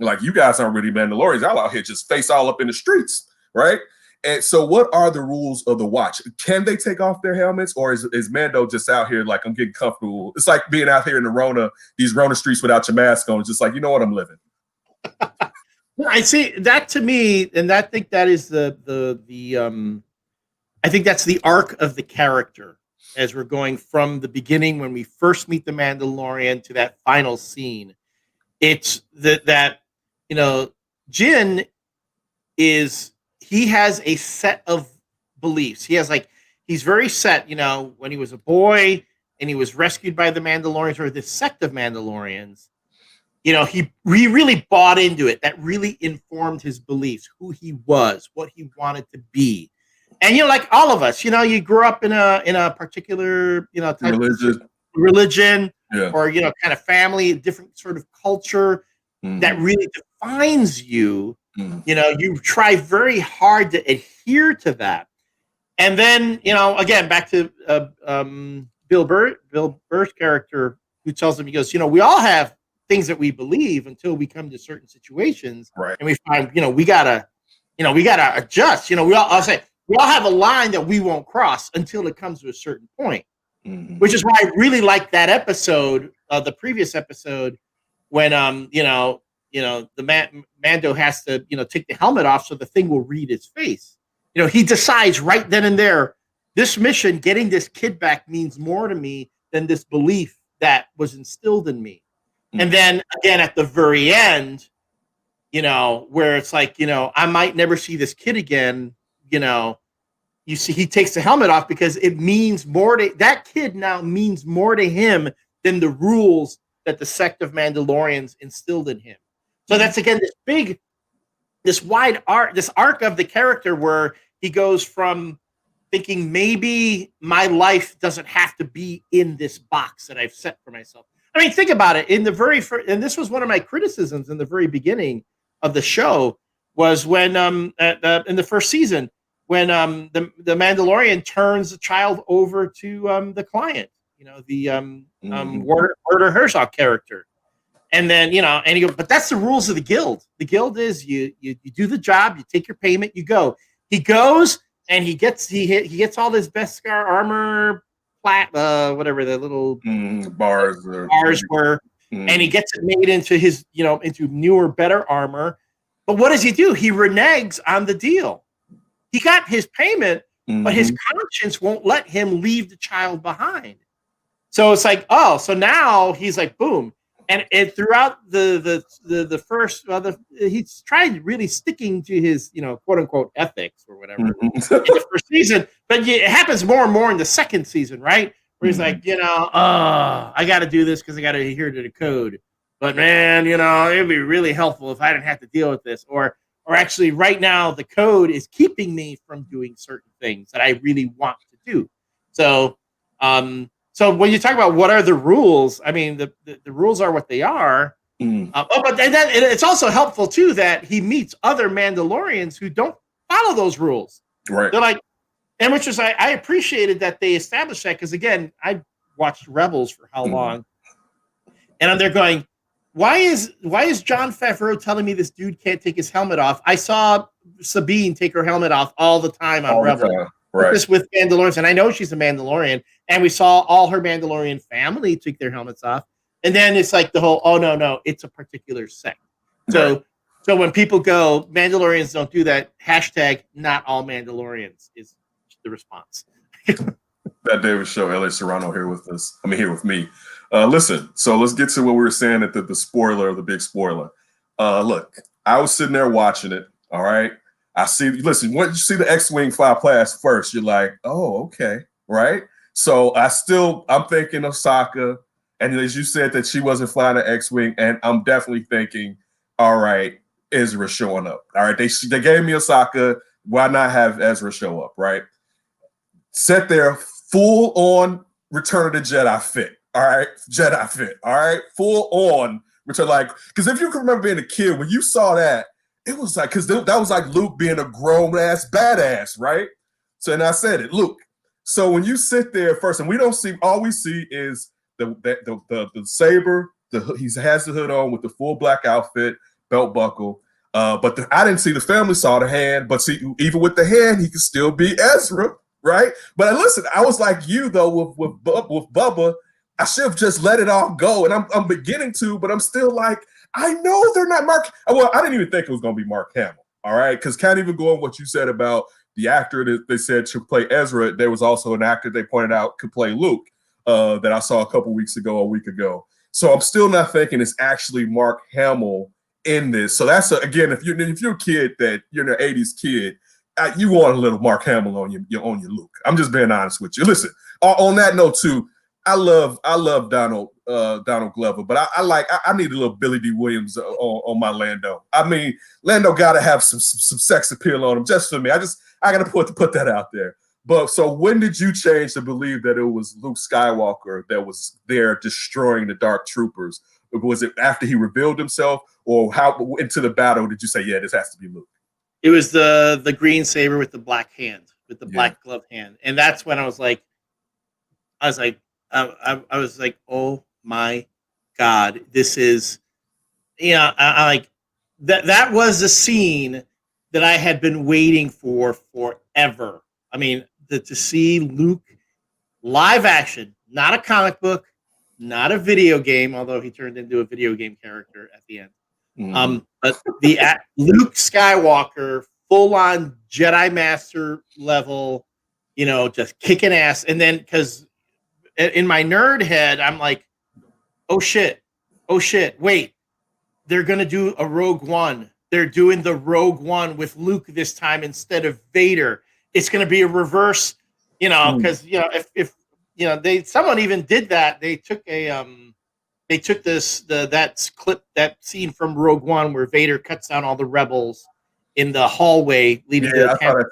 like, you guys aren't really Mandalorians. Y'all out here just face all up in the streets, right? And so what are the rules of the watch? Can they take off their helmets, or is Mando just out here like, I'm getting comfortable? It's like being out here in these Rona streets without your mask on. It's just like, you know what, I'm living. I see that to me, and I think that is I think that's the arc of the character as we're going from the beginning when we first meet the Mandalorian to that final scene. It's that you know, Jin he has a set of beliefs. He's very set, when he was a boy and he was rescued by the Mandalorians or this sect of Mandalorians, he really bought into it. That really informed his beliefs, who he was, what he wanted to be. And like all of us, you grew up in a particular, type of religion, yeah, or kind of family, a different sort of culture that really defines you. You try very hard to adhere to that. And then, again, back to Bill Burr's character, who tells him, he goes, we all have things that we believe until we come to certain situations, right? And we find, we gotta adjust. We all have a line that we won't cross until it comes to a certain point, which is why I really like that episode, the previous episode, when the Mando has to take the helmet off so the thing will read his face. He decides right then and there, this mission, getting this kid back, means more to me than this belief that was instilled in me. And then again at the very end, where it's like, I might never see this kid again. You see, he takes the helmet off because it means more to that kid now, means more to him than the rules that the sect of Mandalorians instilled in him. So that's again this wide arc, this arc of the character where he goes from thinking maybe my life doesn't have to be in this box that I've set for myself. I mean, think about it. In the very first, and this was one of my criticisms in the very beginning of the show, was when in the first season, when the Mandalorian turns the child over to the client, the Werner Herzog character. And then, and he goes, but that's the rules of the guild. The guild is you do the job, you take your payment, you go. He goes and he gets all this Beskar armor, whatever the little bars were, and he gets it made into his, into newer, better armor. But what does he do? He reneges on the deal. He got his payment, but his conscience won't let him leave the child behind. So it's like, so now he's like, boom. And throughout the first, he's tried really sticking to his, quote unquote ethics or whatever in the first season. But it happens more and more in the second season, right? Where he's like, I got to do this because I got to adhere to the code. But man, it'd be really helpful if I didn't have to deal with this. Or actually, right now, the code is keeping me from doing certain things that I really want to do. So, so when you talk about what are the rules, I mean, the rules are what they are. But then it's also helpful, too, that he meets other Mandalorians who don't follow those rules. Right. They're like, and which is, I appreciated that they established that because, again, I watched Rebels for how long? And I'm there going, why is Jon Favreau telling me this dude can't take his helmet off? I saw Sabine take her helmet off all the time on Rebels. Right. This with Mandalorians, and I know she's a Mandalorian, and we saw all her Mandalorian family take their helmets off, and then it's like the whole, oh no, it's a particular sect. So when people go, Mandalorians don't do that, hashtag not all Mandalorians is the response. That David show, Elliott Serrano here with us. Here with me. Listen, so let's get to what we were saying at the spoiler, the big spoiler. Look, I was sitting there watching it. All right. Once you see the X-Wing fly past first, you're like, oh, okay. Right. So I'm thinking Ahsoka. And as you said that she wasn't flying an X-Wing. And I'm definitely thinking, all right, Ezra showing up. All right. They gave me Ahsoka. Why not have Ezra show up? Right. Sit there full on Return of the Jedi fit. All right. Jedi fit. All right. Full on Return. Because if you can remember being a kid, when you saw that, it was like, because that was like Luke being a grown-ass badass, right? So, and I said it, Luke. So when you sit there first, and we don't see, all we see is the saber, he has the hood on with the full black outfit, belt buckle. But I didn't see the family saw the hand, but see, even with the hand, he could still be Ezra, right? But listen, I was like you, though, with Bubba, I should have just let it all go. And I'm beginning to, but I'm still like, I know they're not Mark. Well, I didn't even think it was going to be Mark Hamill. All right, because can't even go on what you said about the actor that they said should play Ezra. There was also an actor they pointed out could play Luke that I saw a week ago. So I'm still not thinking it's actually Mark Hamill in this. So that's again, if you're a kid that you're an '80s kid, you want a little Mark Hamill on your Luke. I'm just being honest with you. Listen, on that note too, I love Donald Glover, but I need a little Billy D. Williams on my Lando. I mean, Lando got to have some sex appeal on him just for me. I got to put that out there. But so when did you change to believe that it was Luke Skywalker that was there destroying the Dark Troopers? Was it after he revealed himself, or how into the battle did you say, yeah, this has to be Luke? It was the green saber with the black hand, with the black glove hand, and that's when I was like, oh my God, this is, I like that. That was a scene that I had been waiting for forever. I mean, to see Luke live action, not a comic book, not a video game, although he turned into a video game character at the end. But the Luke Skywalker, full on Jedi Master level, just kicking ass. And then because in my nerd head, I'm like, oh shit, wait, they're gonna do a Rogue One. They're doing the Rogue One with Luke this time instead of Vader. It's gonna be a reverse, because if someone even did that. They took that scene from Rogue One where Vader cuts down all the rebels in the hallway leading to the camp.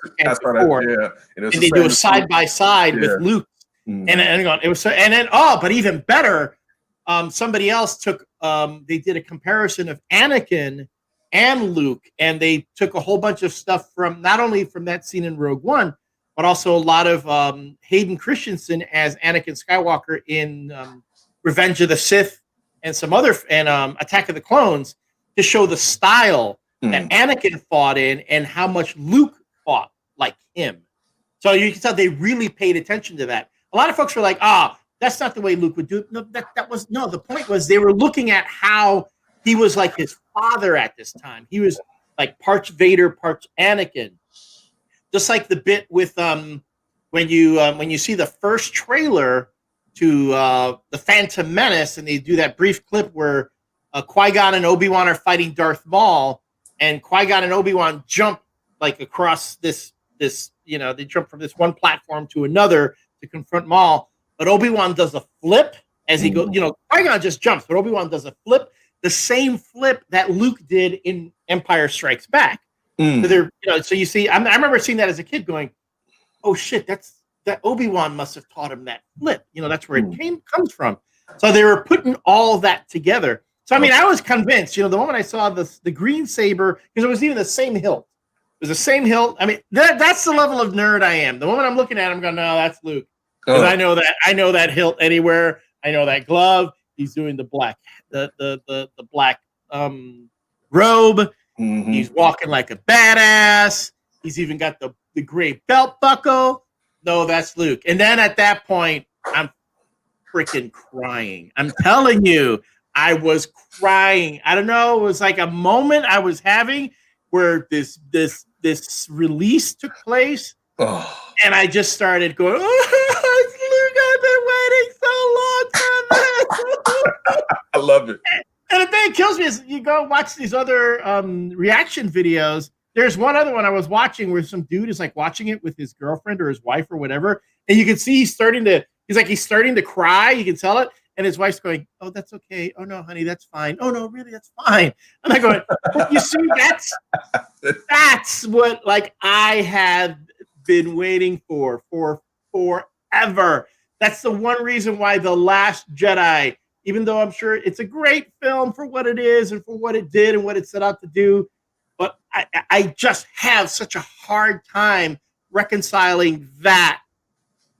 And they do a side by side with Luke. Mm-hmm. And it was so, and then but even better, somebody else took they did a comparison of Anakin and Luke, and they took a whole bunch of stuff from not only from that scene in Rogue One, but also a lot of Hayden Christensen as Anakin Skywalker in Revenge of the Sith and some other Attack of the Clones, to show the style that Anakin fought in and how much Luke fought like him. So you can tell they really paid attention to that. A lot of folks were like, that's not the way Luke would do it. No, the point was they were looking at how he was like his father at this time. He was like parts Vader, parts Anakin. Just like the bit with when you see the first trailer to the Phantom Menace, and they do that brief clip where Qui-Gon and Obi-Wan are fighting Darth Maul, and Qui-Gon and Obi-Wan jump like across this they jump from this one platform to another to confront Maul, but Obi-Wan does a flip as he goes. Qui-Gon just jumps, but Obi-Wan does a flip, the same flip that Luke did in Empire Strikes Back. So so you see, I remember seeing that as a kid, going, "Oh shit, that Obi-Wan must have taught him that flip." That's where it comes from. So they were putting all that together. So I mean, I was convinced. The moment I saw the green saber, because it was even the same hilt. It was the same hilt. I mean, that's the level of nerd I am. The moment I'm looking at him, I'm going, "No, that's Luke," because I know that hilt anywhere. I know that glove. He's doing the black, the black robe. Mm-hmm. He's walking like a badass. He's even got the gray belt buckle. No, that's Luke. And then at that point, I'm freaking crying. I'm telling you, I was crying. I don't know. It was like a moment I was having where this release took place, and I just started going, "Oh, Luke, I've been waiting so long for this." I love it. And the thing that kills me is you go watch these other reaction videos. There's one other one I was watching where some dude is like watching it with his girlfriend or his wife or whatever, and you can see he's starting to cry. You can tell it, and his wife's going, "Oh, that's okay. Oh no, honey, that's fine. Oh no, really, that's fine." And I go, "But you see, that's what like I have been waiting for forever. That's the one reason why The Last Jedi." Even though I'm sure it's a great film for what it is and for what it did and what it set out to do, but I just have such a hard time reconciling that,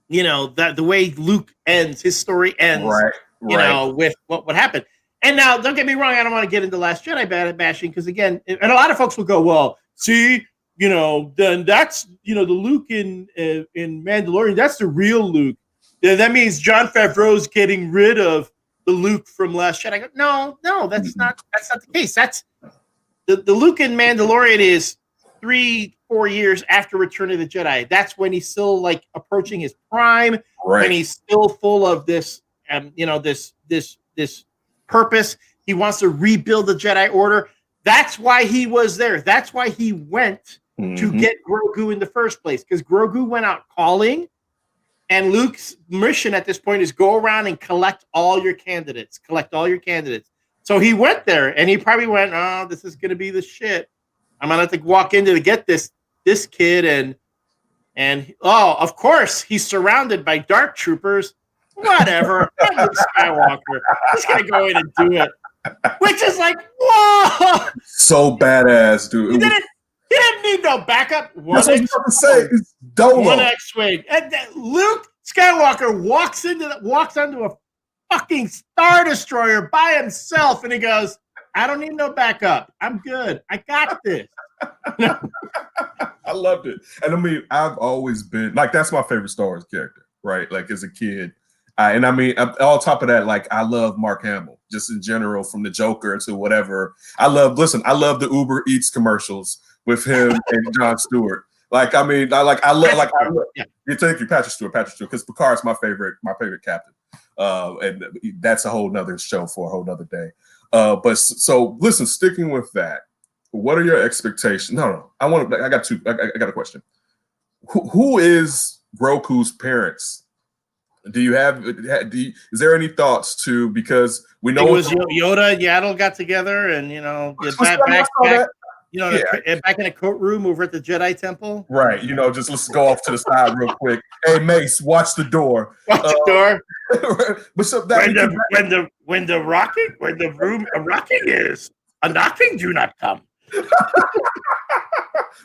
that the way Luke ends, his story ends, with what happened. And now, don't get me wrong, I don't want to get into Last Jedi bashing, because again, and a lot of folks will go, "Well, see, then that's, the Luke in Mandalorian, that's the real Luke. That means Jon Favreau's getting rid of the Luke from Last Jedi. I go, no, that's not the case. That's the Luke in Mandalorian is 3-4 years after Return of the Jedi. That's when he's still like approaching his prime, when he's still full of this, this purpose. He wants to rebuild the Jedi Order. That's why he was there. That's why he went to get Grogu in the first place, because Grogu went out calling, and Luke's mission at this point is go around and collect all your candidates. So he went there, and he probably went, oh, this is going to be the shit. I'm going to have to walk in to get this kid, and of course, he's surrounded by dark troopers. Whatever. I'm Luke Skywalker. He's going to go in and do it. Which is like, whoa! So badass, dude. He didn't need no backup. That's what I was about to say. It's Dolo. One X-wing. And Luke Skywalker walks onto a fucking Star Destroyer by himself, and he goes, I don't need no backup. I'm good. I got this. I loved it. And I mean, I've always been, like, that's my favorite Star Wars character, right? Like, as a kid. And I mean, on top of that, like, I love Mark Hamill, just in general, from the Joker to whatever. I love the Uber Eats commercials with him and Jon Stewart. Like, I mean, thank you, Patrick Stewart, because Picard's my favorite captain. And that's a whole nother show for a whole nother day. But so listen, sticking with that, what are your expectations? No, I got a question. Who is Grogu's parents? Do you have? Is there any thoughts to? Because we know it was Yoda and Yaddle got together, and back in a courtroom over at the Jedi Temple. Right. Just let's go off to the side real quick. Hey, Mace, watch the door. Watch the door. But so when the room a rocking is a knocking, do not come.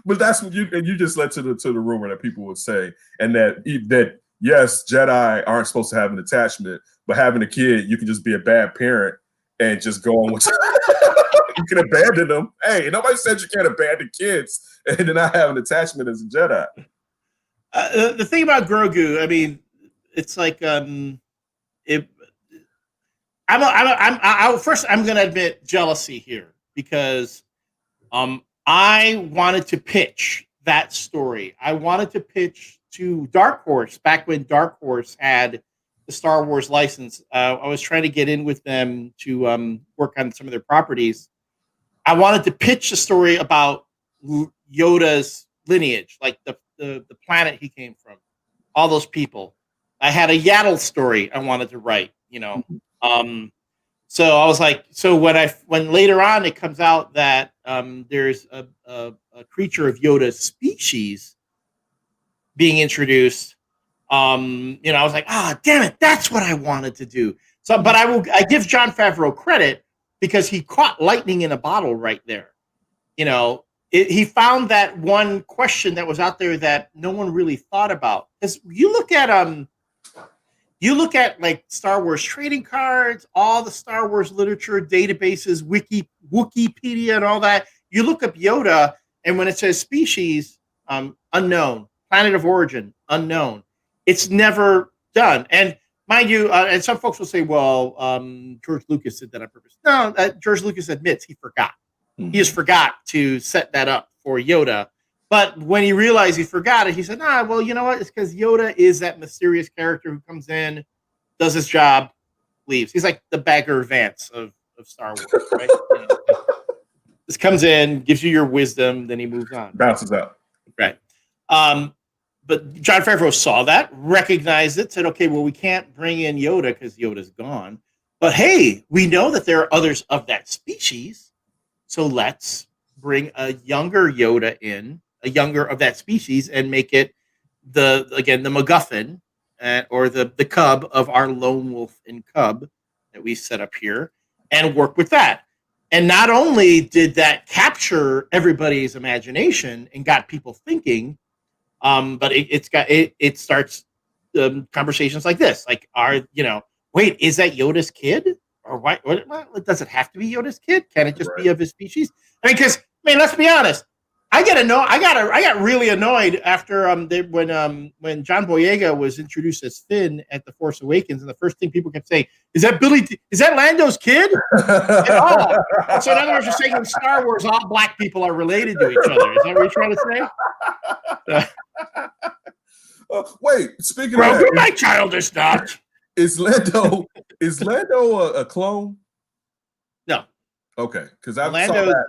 But that's what you just led to the rumor that people would say, and that yes, Jedi aren't supposed to have an attachment, but having a kid, you can just be a bad parent and just go on with you can abandon them. Hey, nobody said you can't abandon kids and then not have an attachment as a Jedi. The thing about Grogu, I mean, it's like I'm going to admit jealousy here, because I wanted to pitch that story. I wanted to pitch to Dark Horse back when Dark Horse had the Star Wars license. I was trying to get in with them to work on some of their properties. I wanted to pitch a story about Yoda's lineage, like the planet he came from, all those people. I had a Yaddle story I wanted to write, So I was like, when later on it comes out that there's a creature of Yoda's species being introduced, I was like, damn it, that's what I wanted to do. So, but I give Jon Favreau credit, because he caught lightning in a bottle right there. He found that one question that was out there that no one really thought about. Because you look at like Star Wars trading cards, all the Star Wars literature databases, Wikipedia, and all that. You look up Yoda, and when it says species, unknown, planet of origin, unknown. It's never done. And mind you, and some folks will say, well, George Lucas did that on purpose. No, George Lucas admits he forgot. He just forgot to set that up for Yoda. But when he realized he forgot it, he said, well, you know what? It's because Yoda is that mysterious character who comes in, does his job, leaves. He's like the Bagger Vance of Star Wars, right? Just comes in, gives you your wisdom, then he moves on. Bounces out. Right. But Jon Favreau saw that, recognized it, said, okay, well, we can't bring in Yoda because Yoda's gone. But hey, we know that there are others of that species, so let's bring a younger Yoda in, a younger of that species, and make it the MacGuffin or the cub of our lone wolf and cub that we set up here, and work with that. And not only did that capture everybody's imagination and got people thinking, but it starts conversations like this, like, wait, is that Yoda's kid? Or what does it have to be Yoda's kid? Can it just be of his species? Because let's be honest. I got really annoyed after when John Boyega was introduced as Finn at The Force Awakens, and the first thing people kept saying is that Lando's kid? Oh, so in other words, you're saying in Star Wars all black people are related to each other. Is that what you're trying to say? Wait, speaking Grogu, of that, my child is not. Is Lando a clone? No. Okay, because I Lando, saw that.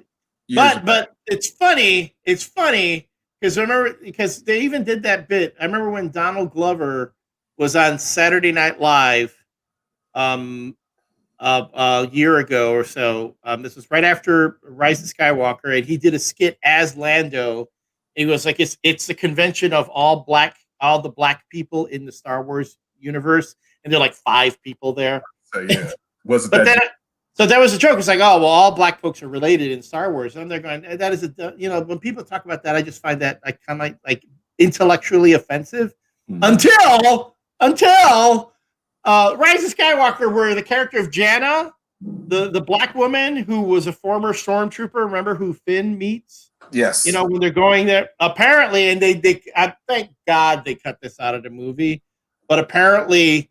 But it's funny. It's funny because they even did that bit. I remember when Donald Glover was on Saturday Night Live, a year ago or so. This was right after Rise of Skywalker, and he did a skit as Lando. He was like, "It's the convention of all the black people in the Star Wars universe," and there are like 5 people there. So yeah, was it? But then. So that was a joke. It's like, oh, well, all black folks are related in Star Wars. And they're going, that is when people talk about that, I just find that kind of like intellectually offensive until Rise of Skywalker, where the character of Janna, the black woman who was a former stormtrooper, remember, who Finn meets? Yes. When they're going there, apparently, and I thank God they cut this out of the movie, but apparently,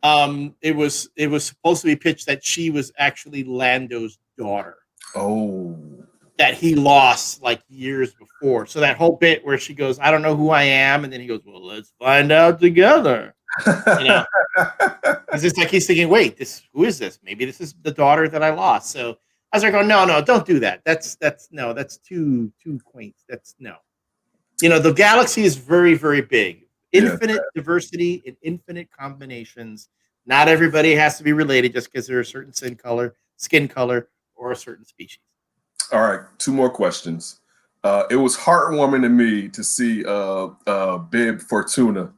it was supposed to be pitched that she was actually Lando's daughter. Oh, that he lost like years before. So that whole bit where she goes, "I don't know who I am," and then he goes, "Well, let's find out together." It's like he's thinking, "Wait, who is this? Maybe this is the daughter that I lost." So I was like, "Oh no, don't do that. That's too quaint. That's no." The galaxy is very, very big. Infinite diversity and infinite combinations. Not everybody has to be related just because they're a certain skin color, or a certain species. All right, 2 more questions. It was heartwarming to me to see Bib Fortuna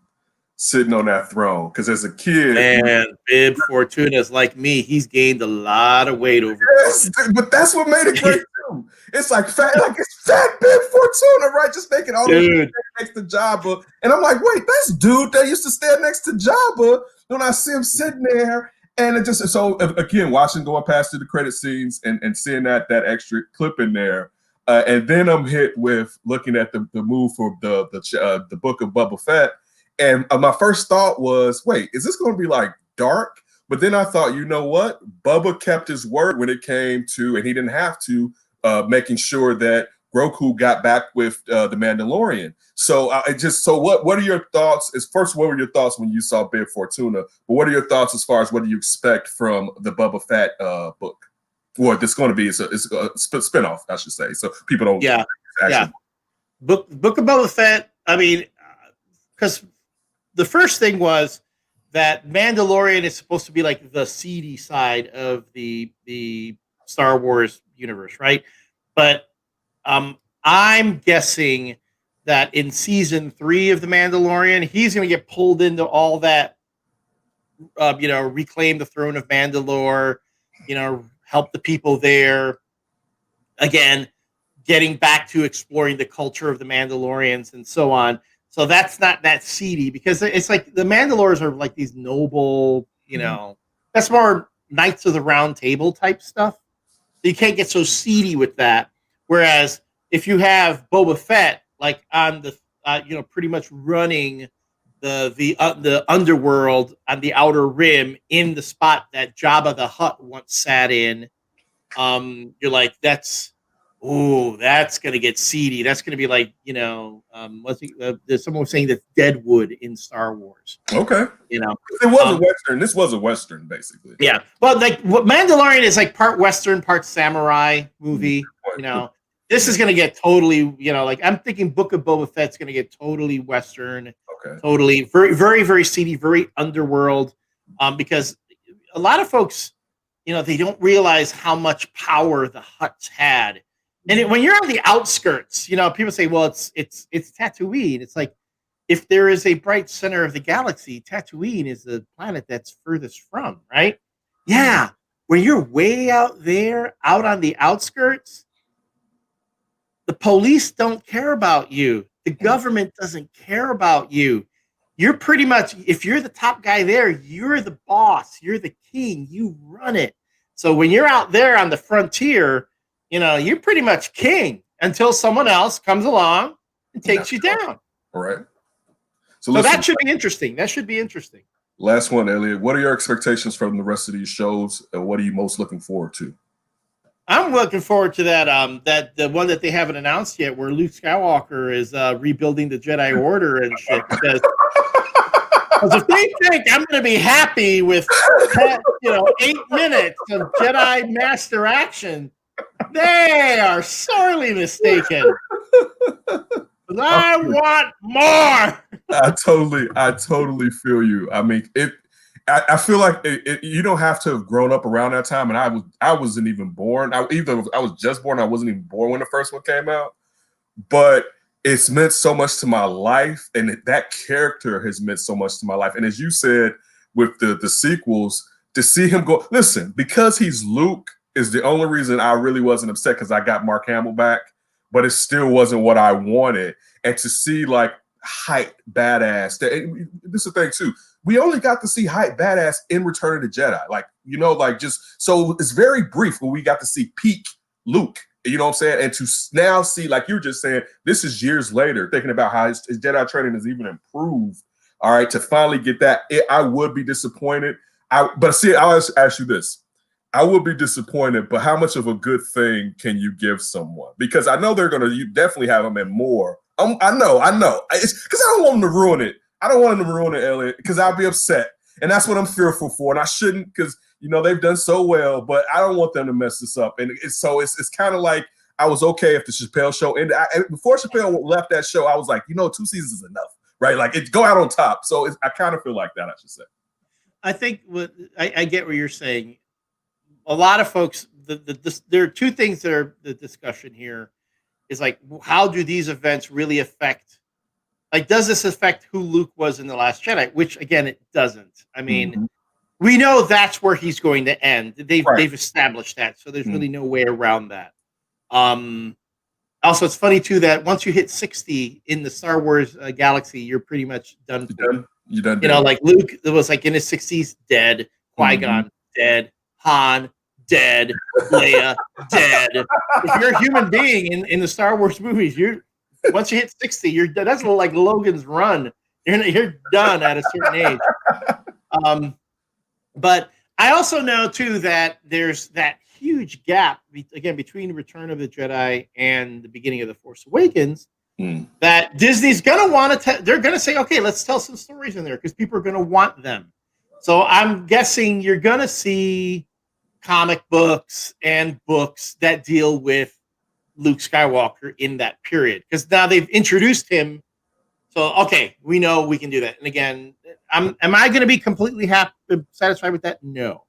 sitting on that throne, because as a kid, and Bib Fortuna is like me. He's gained a lot of weight over. Yes, but that's what made it great too. It's like fat Bib Fortuna, right? Just making all the next to Jabba, and I'm like, wait, that's dude that used to stand next to Jabba. When I see him sitting there, and it just so again watching going past through the credit scenes and seeing that extra clip in there, and then I'm hit with looking at the move for the book of Boba Fett, and my first thought was, wait, is this going to be like dark? But then I thought, you know what? Bubba kept his word when it came to, and he didn't have to, making sure that Grogu got back with the Mandalorian. So what are your thoughts? What were your thoughts when you saw Bib Fortuna? But what are your thoughts as far as what do you expect from the Boba Fett book? Well, it's going to be it's a spinoff, I should say. So people don't. Yeah. Book of Boba Fett. I mean, because the first thing was that Mandalorian is supposed to be like the seedy side of the Star Wars universe, right? But I'm guessing that in season 3 of The Mandalorian, he's going to get pulled into all that, reclaim the throne of Mandalore, help the people there. Again, getting back to exploring the culture of the Mandalorians and so on. So that's not that seedy, because it's like the Mandalores are like these noble, that's more Knights of the Round Table type stuff. So you can't get so seedy with that. Whereas if you have Boba Fett like on the, pretty much running the underworld on the Outer Rim in the spot that Jabba the Hutt once sat in, you're like, that's going to get seedy. That's going to be like, someone was saying that Deadwood in Star Wars. Okay. It was a Western. This was a Western, basically. Yeah. Well, like what Mandalorian is like part Western, part samurai movie. This is going to get totally, I'm thinking Book of Boba Fett's going to get totally Western. Okay. Totally very, very, very seedy, very underworld. Because a lot of folks, they don't realize how much power the Hutts had. And when you're on the outskirts, people say, well, it's Tatooine. It's like, if there is a bright center of the galaxy, Tatooine is the planet that's furthest from, right? Yeah. When you're way out there, out on the outskirts, the police don't care about you. The government doesn't care about you. You're pretty much, if you're the top guy there, you're the boss. You're the king. You run it. So when you're out there on the frontier, you're pretty much king. until someone else comes along and takes you down. All right. So that should be interesting. That should be interesting. Last one, Elliott. What are your expectations from the rest of these shows, and what are you most looking forward to? I'm looking forward to that the one that they haven't announced yet, where Luke Skywalker is rebuilding the Jedi Order and shit. Because if they think I'm going to be happy with 8 minutes of Jedi Master action, they are sorely mistaken. I want more. I totally feel you. I mean, I feel like you don't have to have grown up around that time, and I wasn't even born. I was just born. I wasn't even born when the first one came out. But it's meant so much to my life, and that character has meant so much to my life. And as you said, with the sequels, to see him go, listen, because he's Luke is the only reason I really wasn't upset, because I got Mark Hamill back, but it still wasn't what I wanted. And to see like hype badass, this is the thing too. We only got to see hype badass in Return of the Jedi. Like, just so it's very brief when we got to see peak Luke. You know what I'm saying? And to now see, like you were just saying, this is years later, thinking about how his Jedi training has even improved. All right, to finally get that, I would be disappointed. But see, I'll ask you this. I would be disappointed, but how much of a good thing can you give someone? Because I know you definitely have them in more. I know. It's because I don't want them to ruin it. I don't want them to ruin it, Elliott, because I'll be upset. And that's what I'm fearful for. And I shouldn't, because they've done so well, but I don't want them to mess this up. And it's kind of like I was okay if the Chappelle show ended. Before Chappelle left that show, I was like, 2 seasons is enough, right? Like, go out on top. So I kind of feel like that, I should say. I think I get what you're saying. A lot of folks, there are two things that are the discussion here is like, how do these events really affect? Like, does this affect who Luke was in The Last Jedi? Which, again, it doesn't. I mean, we know that's where he's going to end. They've established that, so there's really no way around that. Also, it's funny, too, that once you hit 60 in the Star Wars galaxy, you're pretty much done. You're done. Like Luke, it was like in his 60s, dead. Qui-Gon, dead. Han, dead. Leia, dead. If you're a human being in the Star Wars movies, once you hit 60, you're done. That's like Logan's Run. You're done at a certain age. But I also know too that there's that huge gap again between Return of the Jedi and the beginning of The Force Awakens. That Disney's gonna want to. They're gonna say, okay, let's tell some stories in there because people are gonna want them. So I'm guessing you're gonna see comic books and books that deal with Luke Skywalker in that period, because now they've introduced him. So, okay, we know we can do that. And again, am I going to be completely satisfied with that? No.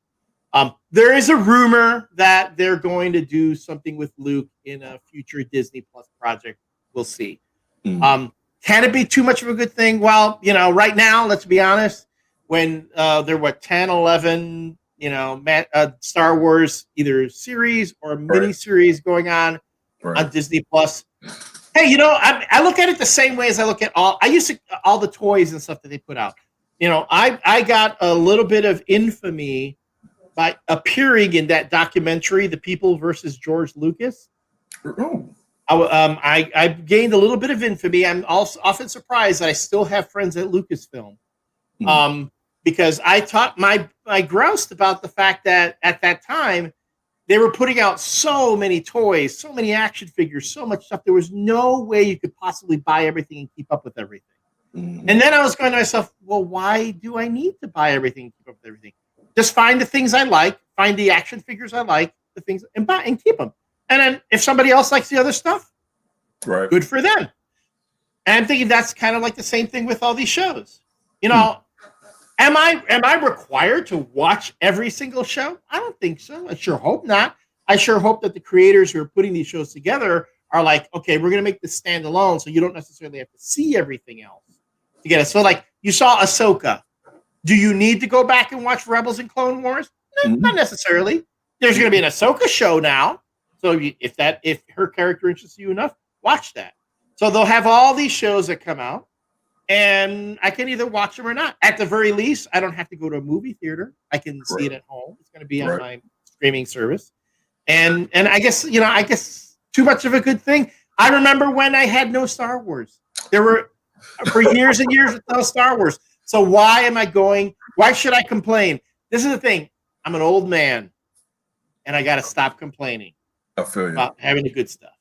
There is a rumor that they're going to do something with Luke in a future Disney Plus project. We'll see. Can it be too much of a good thing? Well, right now, let's be honest, when there were 10, 11, Star Wars either series or mini series going on Disney Plus. Hey, I look at it the same way as I look at all the toys and stuff that they put out. I got a little bit of infamy by appearing in that documentary, The People versus George Lucas. I gained a little bit of infamy. I'm also often surprised that I still have friends at Lucasfilm. Because I taught I groused about the fact that at that time they were putting out so many toys, so many action figures, so much stuff. There was no way you could possibly buy everything and keep up with everything. And then I was going to myself, well, why do I need to buy everything and keep up with everything? Just find the things I like, find the action figures I like, the things, and buy and keep them. And then if somebody else likes the other stuff, good for them. And I'm thinking that's kind of like the same thing with all these shows. Am I required to watch every single show? I don't think so. I sure hope not. I sure hope that the creators who are putting these shows together are like, okay, we're going to make this standalone, so you don't necessarily have to see everything else to get it. So, like, you saw Ahsoka. Do you need to go back and watch Rebels and Clone Wars? No, not necessarily. There's going to be an Ahsoka show now. So if her character interests you enough, watch that. So they'll have all these shows that come out. And I can either watch them or not. At the very least, I don't have to go to a movie theater. I can see it at home. It's going to be on my streaming service. And I guess too much of a good thing. I remember when I had no Star Wars. There were for years and years with no Star Wars. So why am I going? Why should I complain? This is the thing. I'm an old man, and I got to stop complaining I feel you about having the good stuff.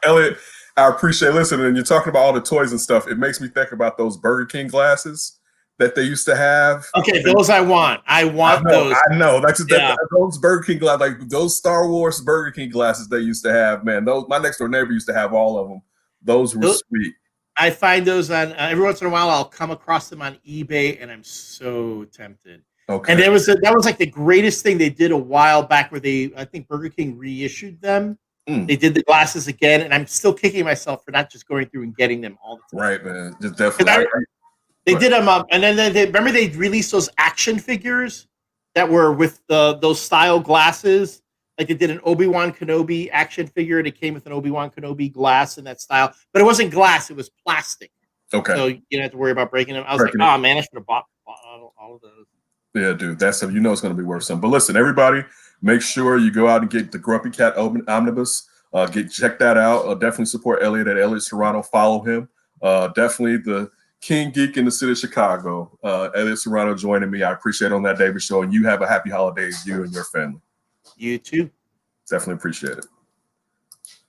Elliott, I appreciate listening. And you're talking about all the toys and stuff. It makes me think about those Burger King glasses that they used to have. Okay, those I want. I want those. I know. Those Burger King glasses, like those Star Wars Burger King glasses they used to have, man. Those my next door neighbor used to have all of them. Those were sweet. I find those on every once in a while. I'll come across them on eBay, and I'm so tempted. Okay. And that was like the greatest thing they did a while back, where I think Burger King reissued them. They did the glasses again, and I'm still kicking myself for not just going through and getting them all the time. Right, man. Just definitely. They did them up, and then remember they released those action figures that were with those style glasses. Like they did an Obi-Wan Kenobi action figure, and it came with an Obi-Wan Kenobi glass in that style, but it wasn't glass; it was plastic. Okay, so you didn't have to worry about breaking them. I was like, oh man, I should have bought all of those. Yeah, dude, that's it's going to be worth something. But listen, everybody, make sure you go out and get the Grumpy Cat Omnibus. Check that out. Definitely support Elliott at Elliott Serrano. Follow him. Definitely the King Geek in the city of Chicago. Elliott Serrano joining me. I appreciate it on that David show. And you have a happy holidays, you and your family. You too. Definitely appreciate it.